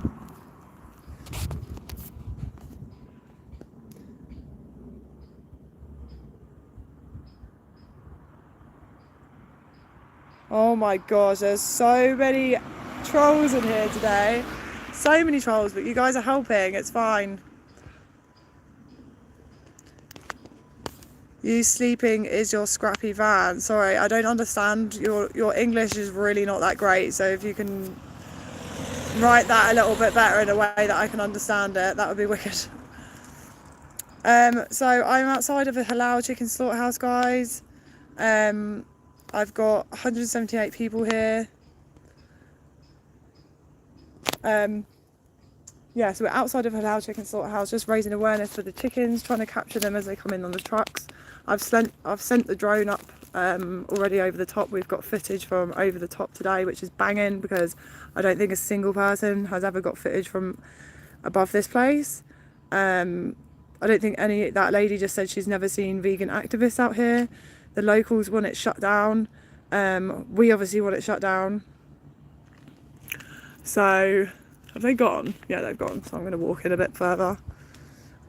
Oh my gosh, there's so many trolls in here today. So many trolls, but you guys are helping, it's fine. You sleeping is your scrappy van. Sorry, I don't understand. Your English is really not that great, so if you can write that a little bit better in a way that I can understand it, that would be wicked. So I'm outside of a Halal Chicken Slaughterhouse, guys. I've got 178 people here. Yeah, so we're outside of Halal Chicken Slaughterhouse, just raising awareness for the chickens, trying to capture them as they come in on the trucks. I've sent the drone up already over the top. We've got footage from over the top today, which is banging, because I don't think a single person has ever got footage from above this place. I don't think that lady just said she's never seen vegan activists out here. The locals want it shut down. We obviously want it shut down. So, have they gone? Yeah, they've gone. So I'm going to walk in a bit further.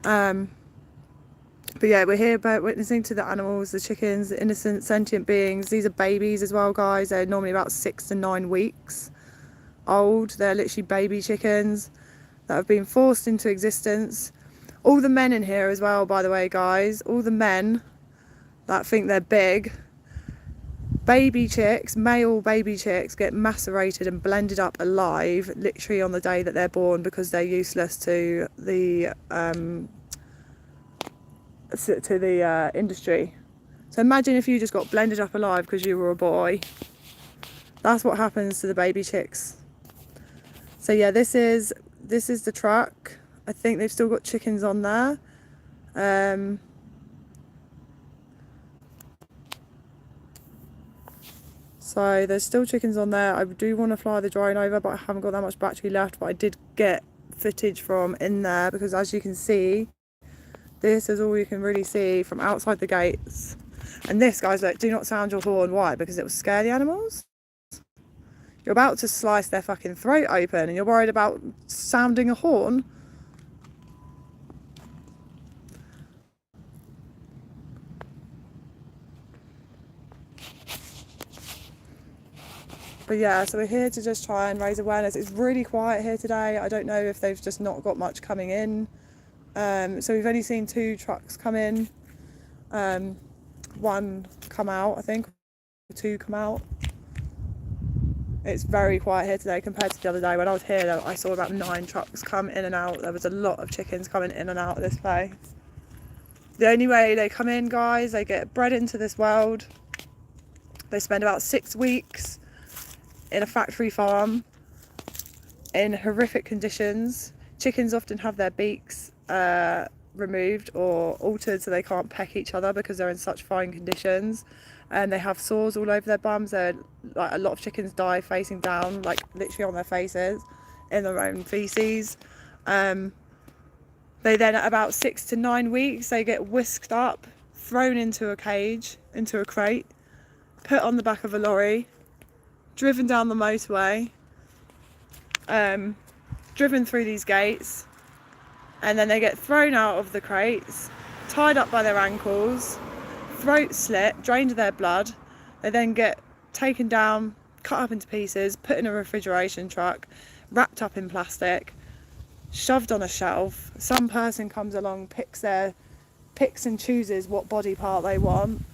But yeah, we're here witnessing to the animals, the chickens, the innocent sentient beings. These are babies as well, guys. They're normally about 6 to 9 weeks old. They're literally baby chickens that have been forced into existence. All the men in here as well, by the way, guys, all the men that think they're big, baby chicks, male baby chicks, get macerated and blended up alive literally on the day that they're born, because they're useless to the industry. So imagine if you just got blended up alive because you were a boy. That's what happens to the baby chicks. So yeah, this is the truck. I think they've still got chickens on there. So there's still chickens on there. I do want to fly the drone over, but I haven't got that much battery left. But I did get footage from in there, because as you can see, this is all you can really see from outside the gates. And this, guys, look, do not sound your horn. Why? Because it will scare the animals. You're about to slice their fucking throat open and you're worried about sounding a horn. But yeah, so we're here to just try and raise awareness. It's really quiet here today. I don't know if they've just not got much coming in. So we've only seen 2 trucks come in. 1 come out, I think. 2 come out. It's very quiet here today compared to the other day. When I was here, I saw about 9 trucks come in and out. There was a lot of chickens coming in and out of this place. The only way they come in, guys, they get bred into this world. They spend about 6 weeks in a factory farm in horrific conditions. Chickens often have their beaks removed or altered so they can't peck each other because they're in such fine conditions, and they have sores all over their bums. Like, a lot of chickens die facing down, like literally on their faces in their own feces. They then, at about 6 to 9 weeks, they get whisked up, thrown into a cage, into a crate, put on the back of a lorry, driven down the motorway, driven through these gates, and then they get thrown out of the crates, tied up by their ankles, throat slit, drained of their blood. They then get taken down, cut up into pieces, put in a refrigeration truck, wrapped up in plastic, shoved on a shelf. Some person comes along, picks and chooses what body part they want,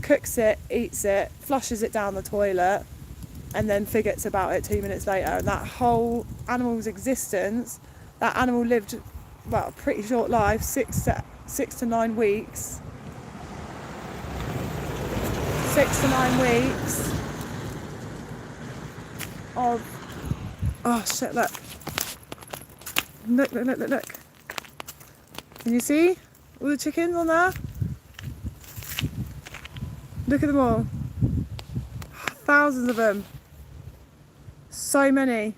cooks it, eats it, flushes it down the toilet, and then forgets about it 2 minutes later. And that whole animal's existence, that animal lived, well, a pretty short life, 6 to 9 weeks. 6 to 9 weeks of, oh shit, look. Look. Can you see all the chickens on there? Look at them all. Thousands of them. So many.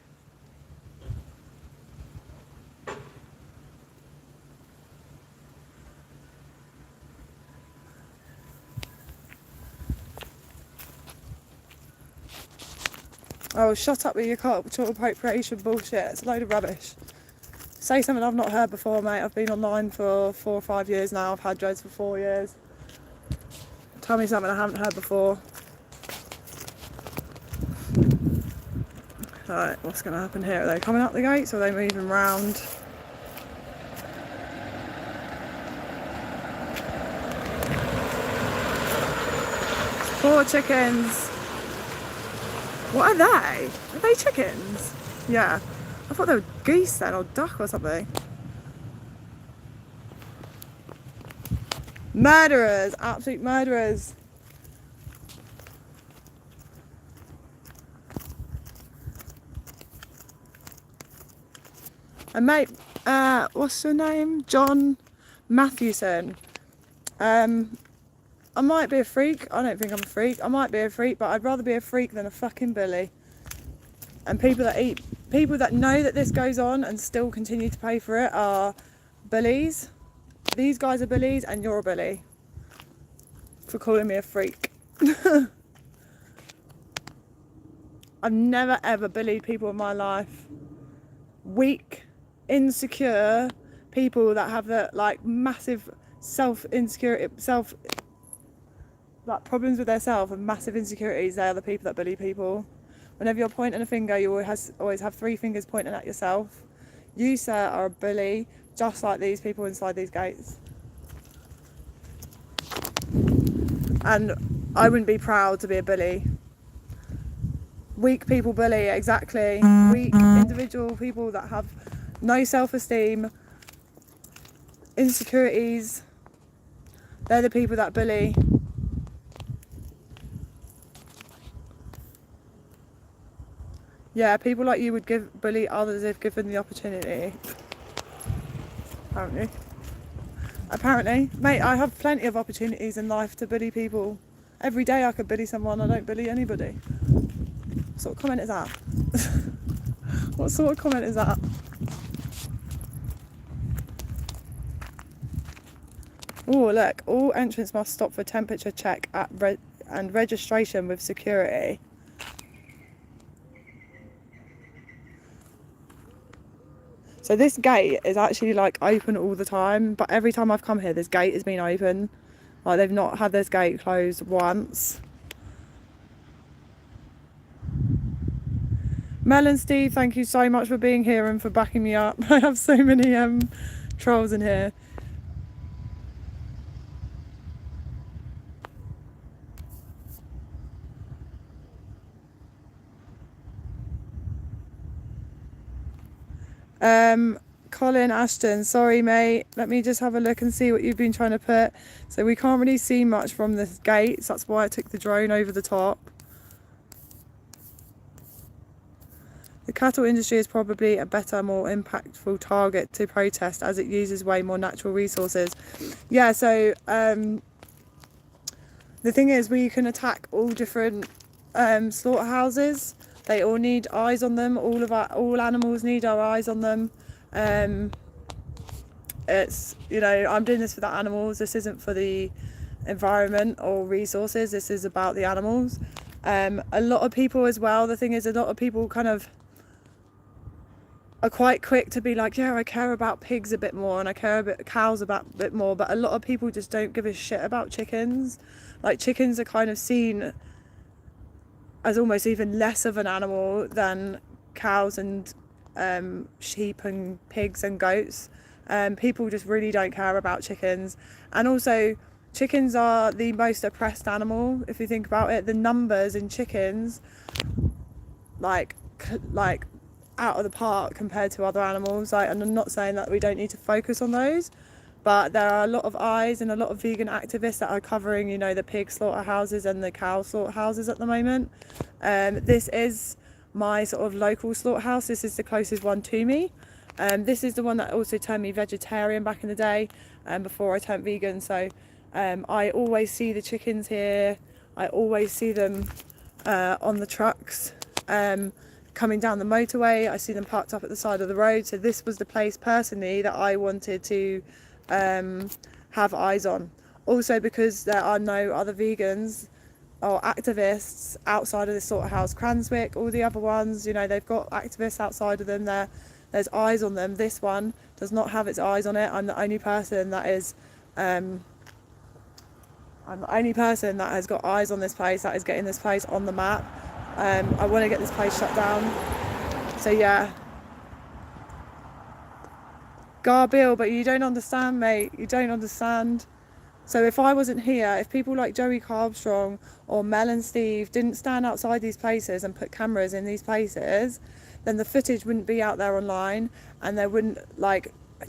Oh, shut up with your cultural appropriation bullshit. It's a load of rubbish. Say something I've not heard before, mate. I've been online for 4 or 5 years now. I've had dreads for 4 years. Tell me something I haven't heard before. Right, what's going to happen here? Are they coming up the gates or are they moving round? Poor chickens. What are they? Are they chickens? Yeah. I thought they were geese then, or duck or something. Murderers, absolute murderers. And mate, what's your name? John Matthewson. I might be a freak. I don't think I'm a freak. I might be a freak, but I'd rather be a freak than a fucking bully. And people that know that this goes on and still continue to pay for it are bullies. These guys are bullies, and you're a bully for calling me a freak. I've never ever bullied people in my life. Weak, insecure people that have the massive problems with their self and massive insecurities. They are the people that bully people. Whenever you're pointing a finger, you always have 3 fingers pointing at yourself. You, sir, are a bully, just like these people inside these gates. And I wouldn't be proud to be a bully. Weak people bully, exactly. Weak individual people that have no self-esteem, insecurities, they're the people that bully. Yeah, people like you would bully others if given the opportunity. Apparently. Mate, I have plenty of opportunities in life to bully people. Every day I could bully someone. I don't bully anybody. What sort of comment is that? What sort of comment is that? Oh, look. All entrants must stop for temperature check and registration with security. So this gate is actually open all the time, but every time I've come here, this gate has been open. They've not had this gate closed once. Mel and Steve, thank you so much for being here and for backing me up. I have so many trolls in here. Colin Ashton, sorry mate, let me just have a look and see what you've been trying to put. So we can't really see much from the gates, that's why I took the drone over the top. The cattle industry is probably a better, more impactful target to protest as it uses way more natural resources. Yeah, so the thing is, we can attack all different slaughterhouses. They all need eyes on them. All animals need our eyes on them. It's, I'm doing this for the animals. This isn't for the environment or resources. This is about the animals. A lot of people as well. The thing is, a lot of people kind of are quite quick to be like, yeah, I care about pigs a bit more and I care about cows a bit more. But a lot of people just don't give a shit about chickens. Chickens are kind of seen as almost even less of an animal than cows and sheep and pigs and goats. People just really don't care about chickens. And also, chickens are the most oppressed animal, if you think about it. The numbers in chickens, like out of the park compared to other animals. And I'm not saying that we don't need to focus on those, but there are a lot of eyes and a lot of vegan activists that are covering, the pig slaughterhouses and the cow slaughterhouses at the moment. This is my sort of local slaughterhouse. This is the closest one to me. This is the one that also turned me vegetarian back in the day, before I turned vegan. So I always see the chickens here. I always see them on the trucks coming down the motorway. I see them parked up at the side of the road. So this was the place personally that I wanted to have eyes on. Also because there are no other vegans or activists outside of this slaughterhouse. Cranswick, all the other ones, they've got activists outside of them. There's eyes on them. This one does not have its eyes on it. I'm the only person that has got eyes on this place, that is getting this place on the map. I want to get this place shut down. So yeah. Garbill, but you don't understand, mate. You don't understand. So if I wasn't here, if people like Joey Carbstrong or Mel and Steve didn't stand outside these places and put cameras in these places, then the footage wouldn't be out there online, and there wouldn't,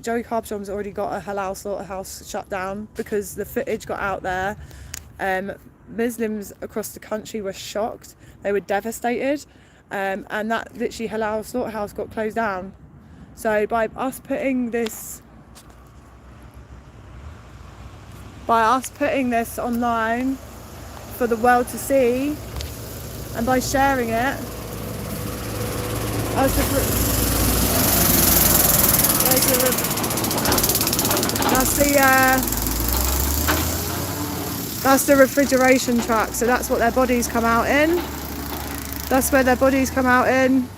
Joey Carbstrong's already got a halal slaughterhouse shut down because the footage got out there. Muslims across the country were shocked. They were devastated, and that literally halal slaughterhouse got closed down. So by us putting this by us putting this online for the world to see, and by sharing it, that's the refrigeration truck, so that's what their bodies come out in. That's where their bodies come out in.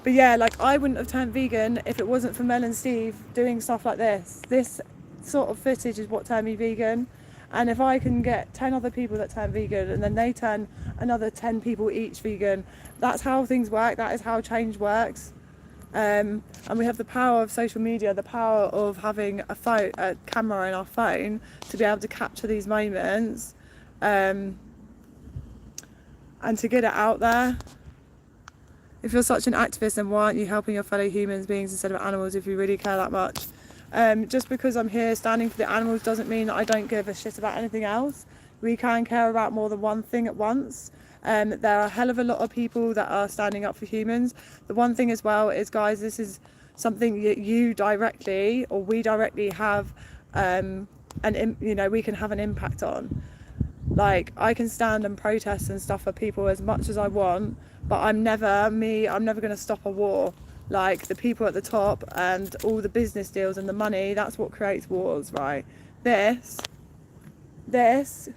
But yeah, like, I wouldn't have turned vegan if it wasn't for Mel and Steve doing stuff like this. This sort of footage is what turned me vegan. And if I can get 10 other people that turn vegan, and then they turn another 10 people each vegan, that's how things work. That is how change works. And we have the power of social media, the power of having a camera in our phone to be able to capture these moments, and to get it out there. If you're such an activist, then why aren't you helping your fellow humans beings instead of animals if you really care that much? Just because I'm here standing for the animals doesn't mean that I don't give a shit about anything else. We can care about more than one thing at once. There are a hell of a lot of people that are standing up for humans. The one thing as well is, guys, this is something that you directly, or we directly have, we can have an impact on. Like, I can stand and protest and stuff for people as much as I want, but I'm never going to stop a war. Like, the people at the top and all the business deals and the money, that's what creates wars, right? This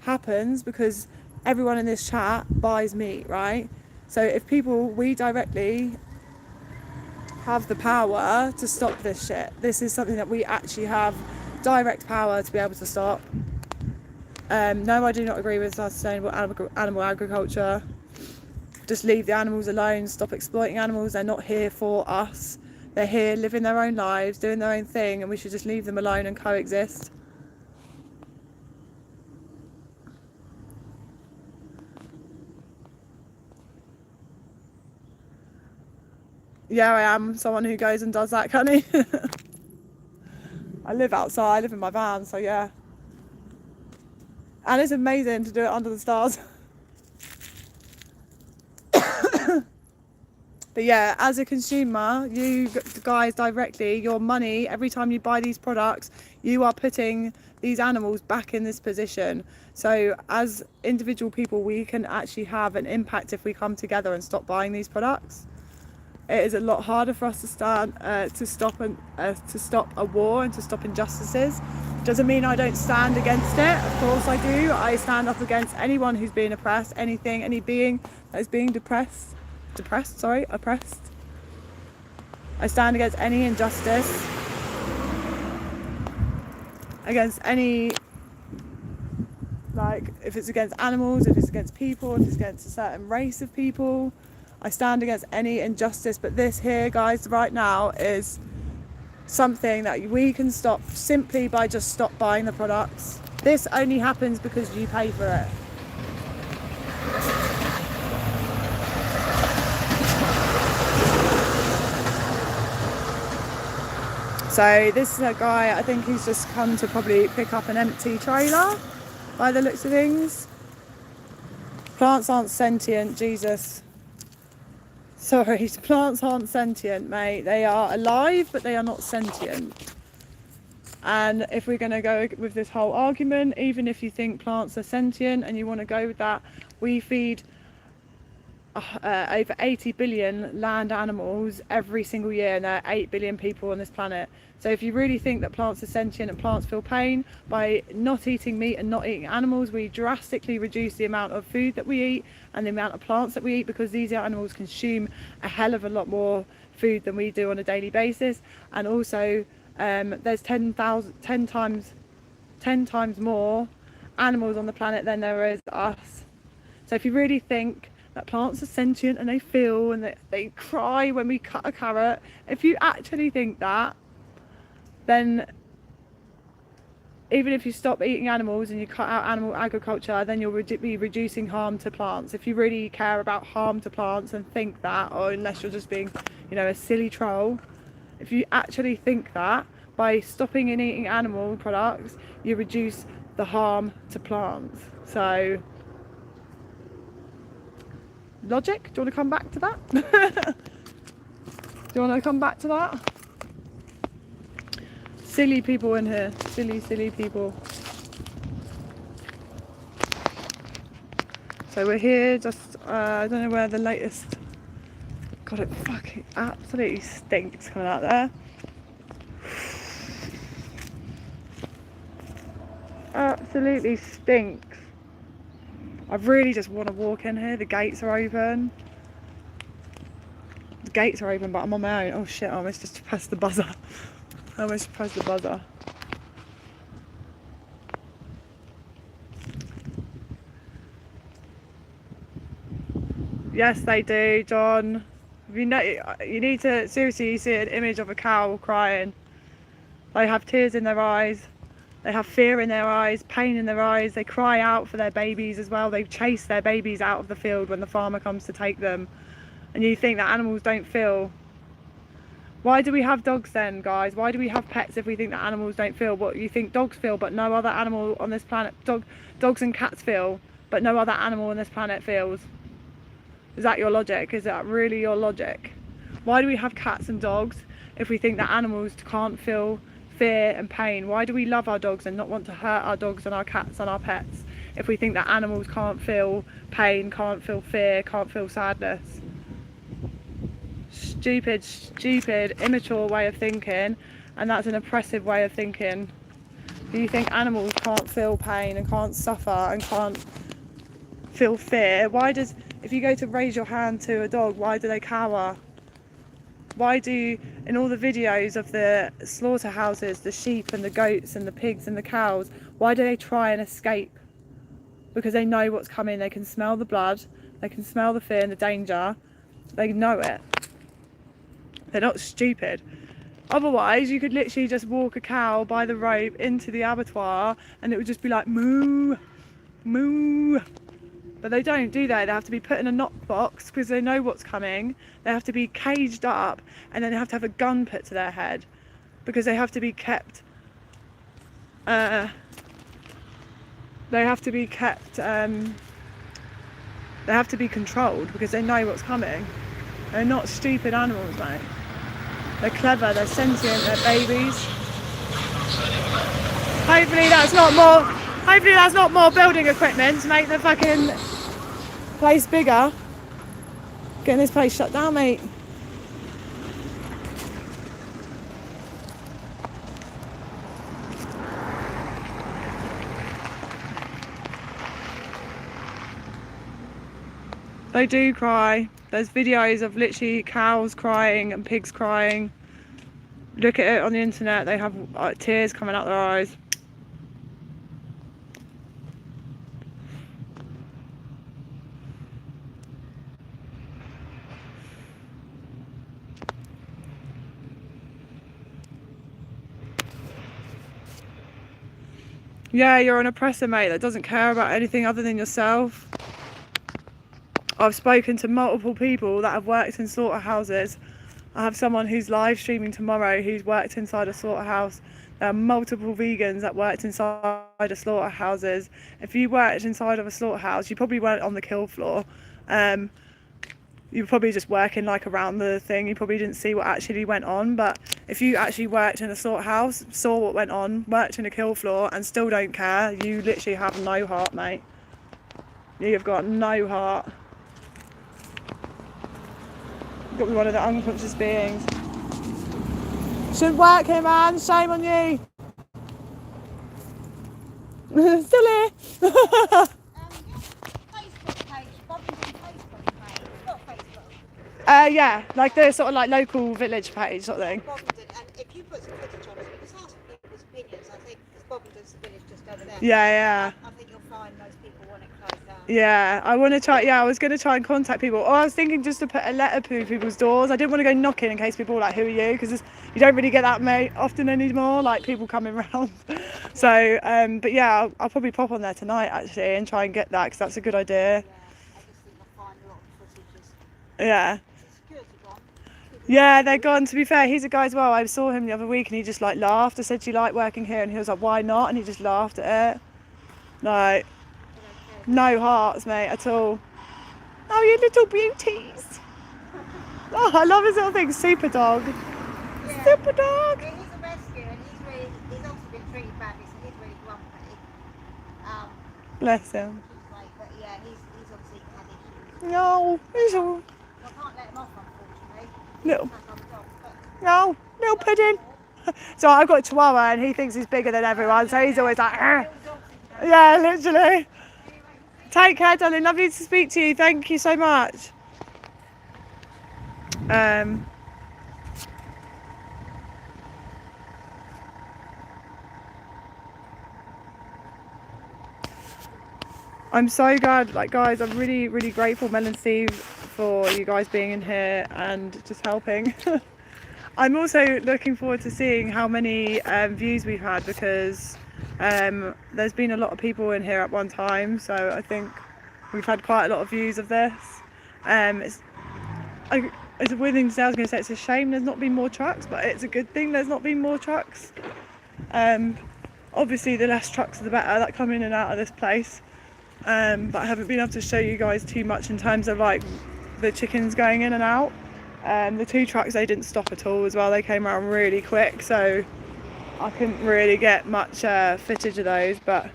happens because everyone in this chat buys meat, right? So if we directly have the power to stop this shit. This is something that we actually have direct power to be able to stop. No, I do not agree with sustainable animal agriculture. Just leave the animals alone, stop exploiting animals. They're not here for us. They're here living their own lives, doing their own thing, and we should just leave them alone and coexist. Yeah, I am someone who goes and does that, Connie. I live outside, I live in my van, so yeah. And it's amazing to do it under the stars. But yeah, as a consumer, you guys directly, your money, every time you buy these products, you are putting these animals back in this position. So as individual people, we can actually have an impact if we come together and stop buying these products. It is a lot harder for us to stop a war and to stop injustices. Doesn't mean I don't stand against it. Of course I do. I stand up against anyone who's being oppressed, any being that is being oppressed. I stand against any injustice, against any, like, if it's against animals, if it's against people, if it's against a certain race of people. I stand against any injustice, but this here, guys, right now is something that we can stop simply by just stop buying the products. This only happens because you pay for it. So this is a guy, I think he's just come to probably pick up an empty trailer by the looks of things. Plants aren't sentient, Jesus. Sorry, plants aren't sentient, mate. They are alive, but they are not sentient. And if we're going to go with this whole argument, even if you think plants are sentient and you want to go with that, we feed over 80 billion land animals every single year, and there are 8 billion people on this planet. So if you really think that plants are sentient and plants feel pain, by not eating meat and not eating animals, we drastically reduce the amount of food that we eat and the amount of plants that we eat, because these animals consume a hell of a lot more food than we do on a daily basis. And also there's 10 times more animals on the planet than there is us. So if you really think that plants are sentient and they feel and they cry when we cut a carrot, if you actually think that, then even if you stop eating animals and you cut out animal agriculture, then you'll be reducing harm to plants. If you really care about harm to plants and think that, or unless you're just being, a silly troll, if you actually think that, by stopping and eating animal products, you reduce the harm to plants. So, logic? Do you want to come back to that? Do you want to come back to that? Silly people in here. Silly people. So we're here just, I don't know where the latest, God, it fucking absolutely stinks coming out there. Absolutely stinks. I really just want to walk in here. The gates are open. The gates are open, but I'm on my own. Oh shit, I almost just pressed the buzzer. I almost pressed the buzzer. Yes, they do, John. You know, you need to seriously see an image of a cow crying. They have tears in their eyes. They have fear in their eyes, pain in their eyes. They cry out for their babies as well. They chase their babies out of the field when the farmer comes to take them. And you think that animals don't feel. Why do we have dogs then, guys? Why do we have pets if we think that animals don't feel? What you think dogs feel, but no other animal on this planet, dogs and cats feel, but no other animal on this planet feels? Is that your logic? Is that really your logic? Why do we have cats and dogs if we think that animals can't feel fear and pain? Why do we love our dogs and not want to hurt our dogs and our cats and our pets if we think that animals can't feel pain, can't feel fear, can't feel sadness? Stupid, stupid, immature way of thinking, and that's an oppressive way of thinking. Do you think animals can't feel pain and can't suffer and can't feel fear? Why does, if you go to raise your hand to a dog, why do they cower? Why do, in all the videos of the slaughterhouses, the sheep and the goats and the pigs and the cows, why do they try and escape? Because they know what's coming. They can smell the blood, they can smell the fear and the danger. They know it. They're not stupid. Otherwise, you could literally just walk a cow by the rope into the abattoir and it would just be like moo, moo. But they don't, do they? They have to be put in a knock box because they know what's coming. They have to be caged up, and then they have to have a gun put to their head because they have to be kept. They have to be kept. They have to be controlled because they know what's coming. They're not stupid animals, mate. They're clever. They're sentient. They're babies. Hopefully that's not more. Hopefully that's not more building equipment to make the fucking place bigger. Getting this place shut down, mate. They do cry. There's videos of literally cows crying and pigs crying. Look at it on the internet. They have tears coming out their eyes. Yeah, you're an oppressor, mate, that doesn't care about anything other than yourself. I've spoken to multiple people that have worked in slaughterhouses. I have someone who's live streaming tomorrow who's worked inside a slaughterhouse. There are multiple vegans that worked inside of slaughterhouses. If you worked inside of a slaughterhouse, you probably weren't on the kill floor. You were probably just working like around the thing. You probably didn't see what actually went on. But if you actually worked in a slaughterhouse, saw what went on, worked in a kill floor and still don't care, you literally have no heart, mate. You've got no heart. You've got to be one of the unconscious beings. Shouldn't work here, man. Shame on you. Still here. Facebook page, Bovingdon Facebook page. It's got Facebook. Yeah, like the sort of like local village page sort of thing. Bovingdon, and if you put some footage on it, just ask people's opinions. I think because Bovingdon's the village just over there. Yeah. I think you'll find most people want it closed down. Yeah, I want to try. Yeah, I was going to try and contact people. Or I was thinking just to put a letter through people's doors. I didn't want to go knocking in case people were like, "Who are you?" Because you don't really get that often anymore. Like people coming round. So, but yeah, I'll probably pop on there tonight actually and try and get that because that's a good idea. Yeah, I just think I'll find a lot of footage. Yeah. Security gone. Yeah, they're gone. To be fair, he's a guy as well. I saw him the other week and he just like laughed. I said, "Do you like working here?" And he was like, "Why not?" And he just laughed at it. Like, no hearts, mate, at all. Oh, you little beauties. Oh, I love his little thing. Super dog. Yeah. Super dog. Yeah, he's a rescue and he's also been treated badly, so he's really grumpy. Bless him. But yeah, he's obviously No, he's all Well, I can't let him off, unfortunately. little, Like other dogs, but no, little pudding. So I've got a Chihuahua and he thinks he's bigger than everyone, so he's always like, "Arr." little dogs in there. Yeah, literally. Anyway, Take care, darling. Lovely to speak to you. Thank you so much. I'm so glad, like, guys, I'm really, really grateful, Mel and Steve, for you guys being in here and just helping. I'm also looking forward to seeing how many views we've had, because there's been a lot of people in here at one time, so I think we've had quite a lot of views of this. It's a weird thing to say. I was going to say it's a shame there's not been more trucks, but it's a good thing there's not been more trucks. Obviously the less trucks the better that come in and out of this place. But I haven't been able to show you guys too much in terms of like the chickens going in and out. The 2 trucks, they didn't stop at all as well. They came around really quick, so I couldn't really get much footage of those, but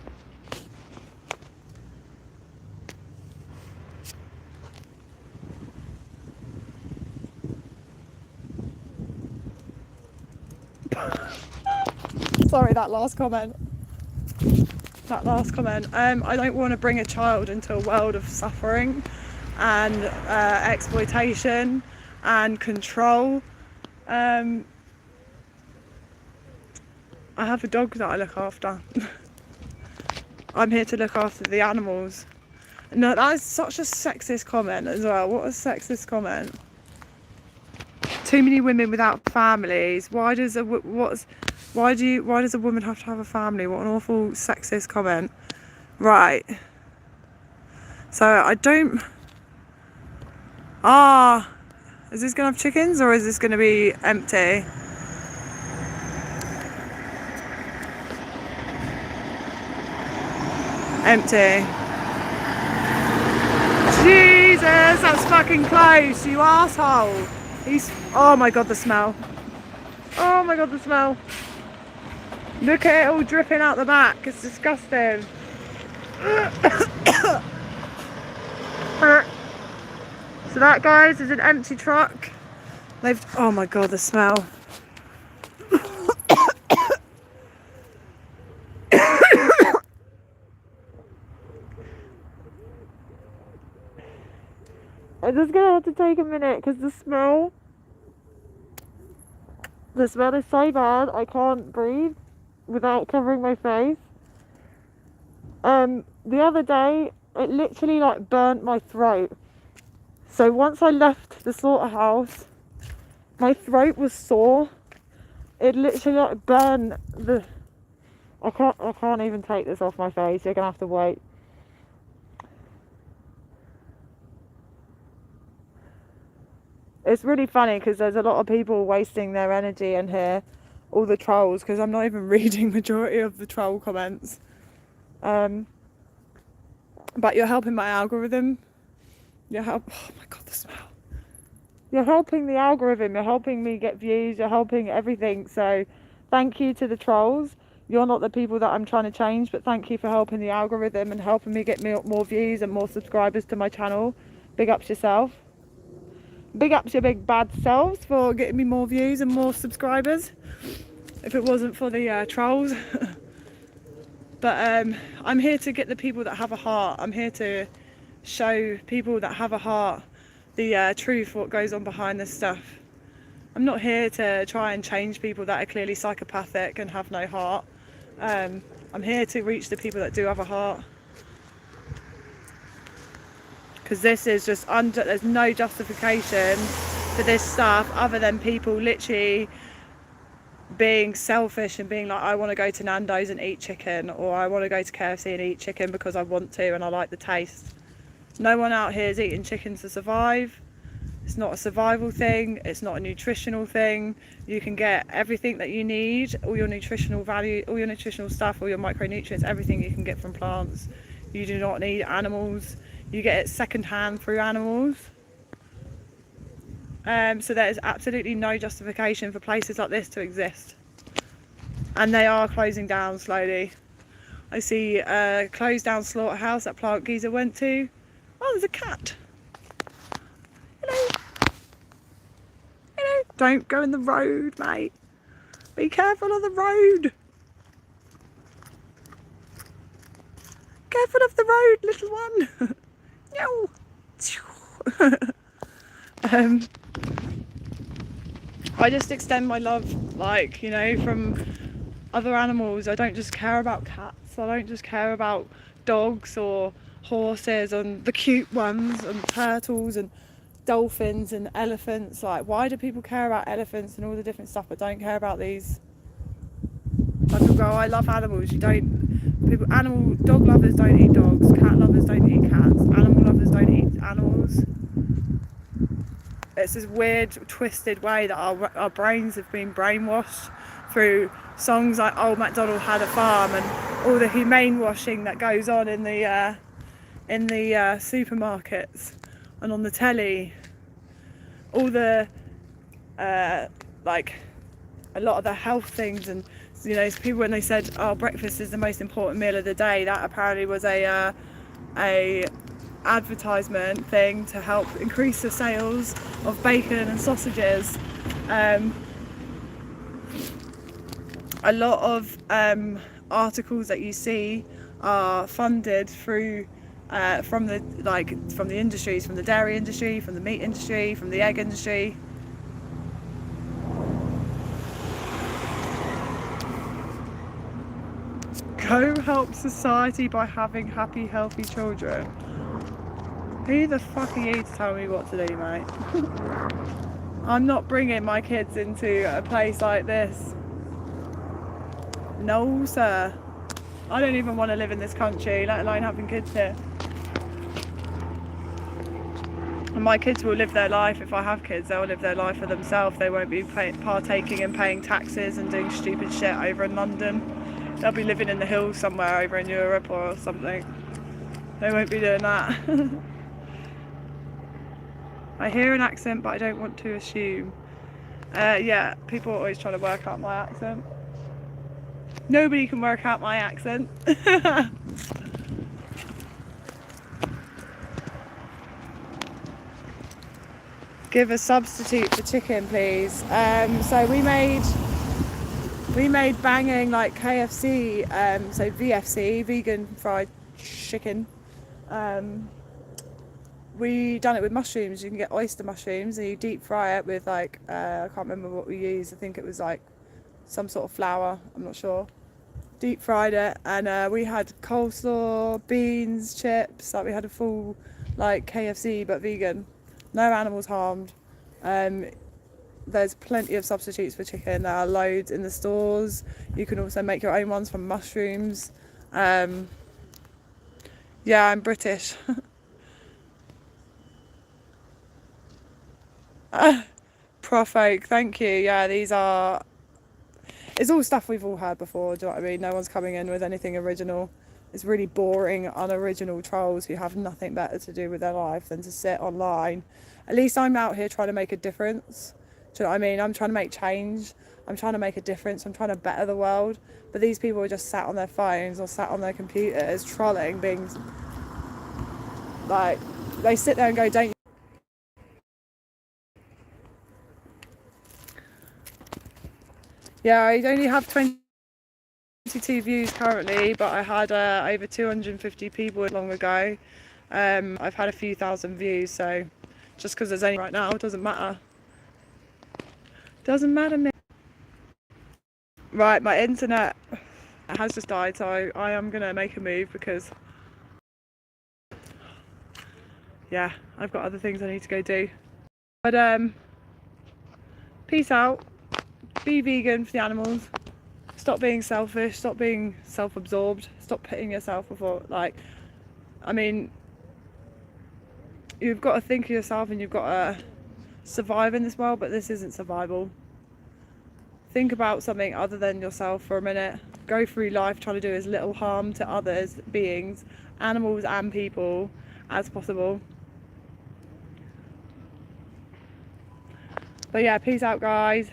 sorry, that last comment. I don't want to bring a child into a world of suffering and exploitation and control. I have a dog that I look after. I'm here to look after the animals. No, that is such a sexist comment as well. What a sexist comment. Too many women without families. Why does a woman have to have a family? What an awful sexist comment. Right. So I don't. Is this gonna have chickens or is this gonna be empty? Empty. Jesus, that's fucking close, you asshole. Oh my god, the smell. Oh my god, the smell. Look at it all dripping out the back. It's disgusting. So that, guys, is an empty truck. Oh my god, the smell. I'm just gonna have to take a minute because the smell is so bad. I can't breathe without covering my face. The other day it literally like burnt my throat. So once I left the slaughterhouse, my throat was sore. It literally like burned I can't even take this off my face. You're gonna have to wait. It's really funny because there's a lot of people wasting their energy in here, all the trolls, because I'm not even reading majority of the troll comments. But you're helping my algorithm. Oh my god, the smell. You're helping the algorithm, you're helping me get views, you're helping everything. So thank you to the trolls. You're not the people that I'm trying to change, but thank you for helping the algorithm and helping me get more views and more subscribers to my channel. Big ups yourself. Big ups your big bad selves for getting me more views and more subscribers. If it wasn't for the trolls. But I'm here to get the people that have a heart. I'm here to show people that have a heart the truth, what goes on behind this stuff. I'm not here to try and change people that are clearly psychopathic and have no heart. I'm here to reach the people that do have a heart. Because this is just there's no justification for this stuff other than people literally being selfish and being like, I want to go to Nando's and eat chicken, or I want to go to KFC and eat chicken because I want to and I like the taste. No one out here is eating chicken to survive. It's not a survival thing, it's not a nutritional thing. You can get everything that you need, all your nutritional value, all your nutritional stuff, all your micronutrients, everything you can get from plants. You do not need animals. You get it second-hand through animals. So there is absolutely no justification for places like this to exist. And they are closing down slowly. I see closed down slaughterhouse that Plant Geezer went to. Oh, there's a cat. Don't go in the road, mate. Be careful on the road. Careful of the road, little one. No. I just extend my love, like, you know, from other animals. I don't just care about cats. I don't just care about dogs or horses and the cute ones and turtles and dolphins and elephants. Like, why do people care about elephants and all the different stuff but don't care about these? I could go, I love animals. Dog lovers don't eat dogs, cat lovers don't eat cats, animal lovers don't eat animals. It's this weird, twisted way that our brains have been brainwashed through songs like Old MacDonald Had a Farm and all the humane washing that goes on in the supermarkets and on the telly. All the like a lot of the health things, and you know, people when they said, "Oh, breakfast is the most important meal of the day," that apparently was a advertisement thing to help increase the sales of bacon and sausages. A lot of articles that you see are funded through from the industries, from the dairy industry, from the meat industry, from the egg industry. Go help society by having happy, healthy children. Who the fuck are you to tell me what to do, mate? I'm not bringing my kids into a place like this. No, sir. I don't even want to live in this country, let alone having kids here. And my kids will live their life. If I have kids, they'll live their life for themselves. They won't be partaking and paying taxes and doing stupid shit over in London. They'll be living in the hills somewhere over in Europe or something. They won't be doing that. I hear an accent, but I don't want to assume. Yeah, people are always trying to work out my accent. Nobody can work out my accent. Give a substitute for chicken, please. So we made banging like KFC, so VFC, vegan fried chicken. We done it with mushrooms. You can get oyster mushrooms and you deep fry it with like I can't remember what we used. I think it was like some sort of flour, I'm not sure. Deep fried it, and we had coleslaw, beans, chips. Like we had a full like KFC but vegan, no animals harmed. There's plenty of substitutes for chicken. There are loads in the stores. You can also make your own ones from mushrooms. Yeah, I'm British. Prof Oak, thank you. Yeah, it's all stuff we've all heard before, do you know what I mean? No one's coming in with anything original. It's really boring, unoriginal trolls who have nothing better to do with their life than to sit online. At least I'm out here trying to make a difference. Do you know what I mean? I'm trying to make change. I'm trying to make a difference. I'm trying to better the world. But these people are just sat on their phones or sat on their computers trolling, being like, they sit there and go, don't you? Yeah, I only have 22 views currently, but I had over 250 people long ago. I've had a few thousand views, so just because there's only right now, it doesn't matter. Doesn't matter, me. Right, my internet has just died, so I am going to make a move because, yeah, I've got other things I need to go do. But, peace out. Be vegan for the animals. Stop being selfish. Stop being self-absorbed. Stop putting yourself before, like, I mean, you've got to think of yourself and you've got to survive in this world, but this isn't survival. Think about something other than yourself for a minute. Go through life trying to do as little harm to others, beings, animals and people as possible. But yeah, peace out, guys.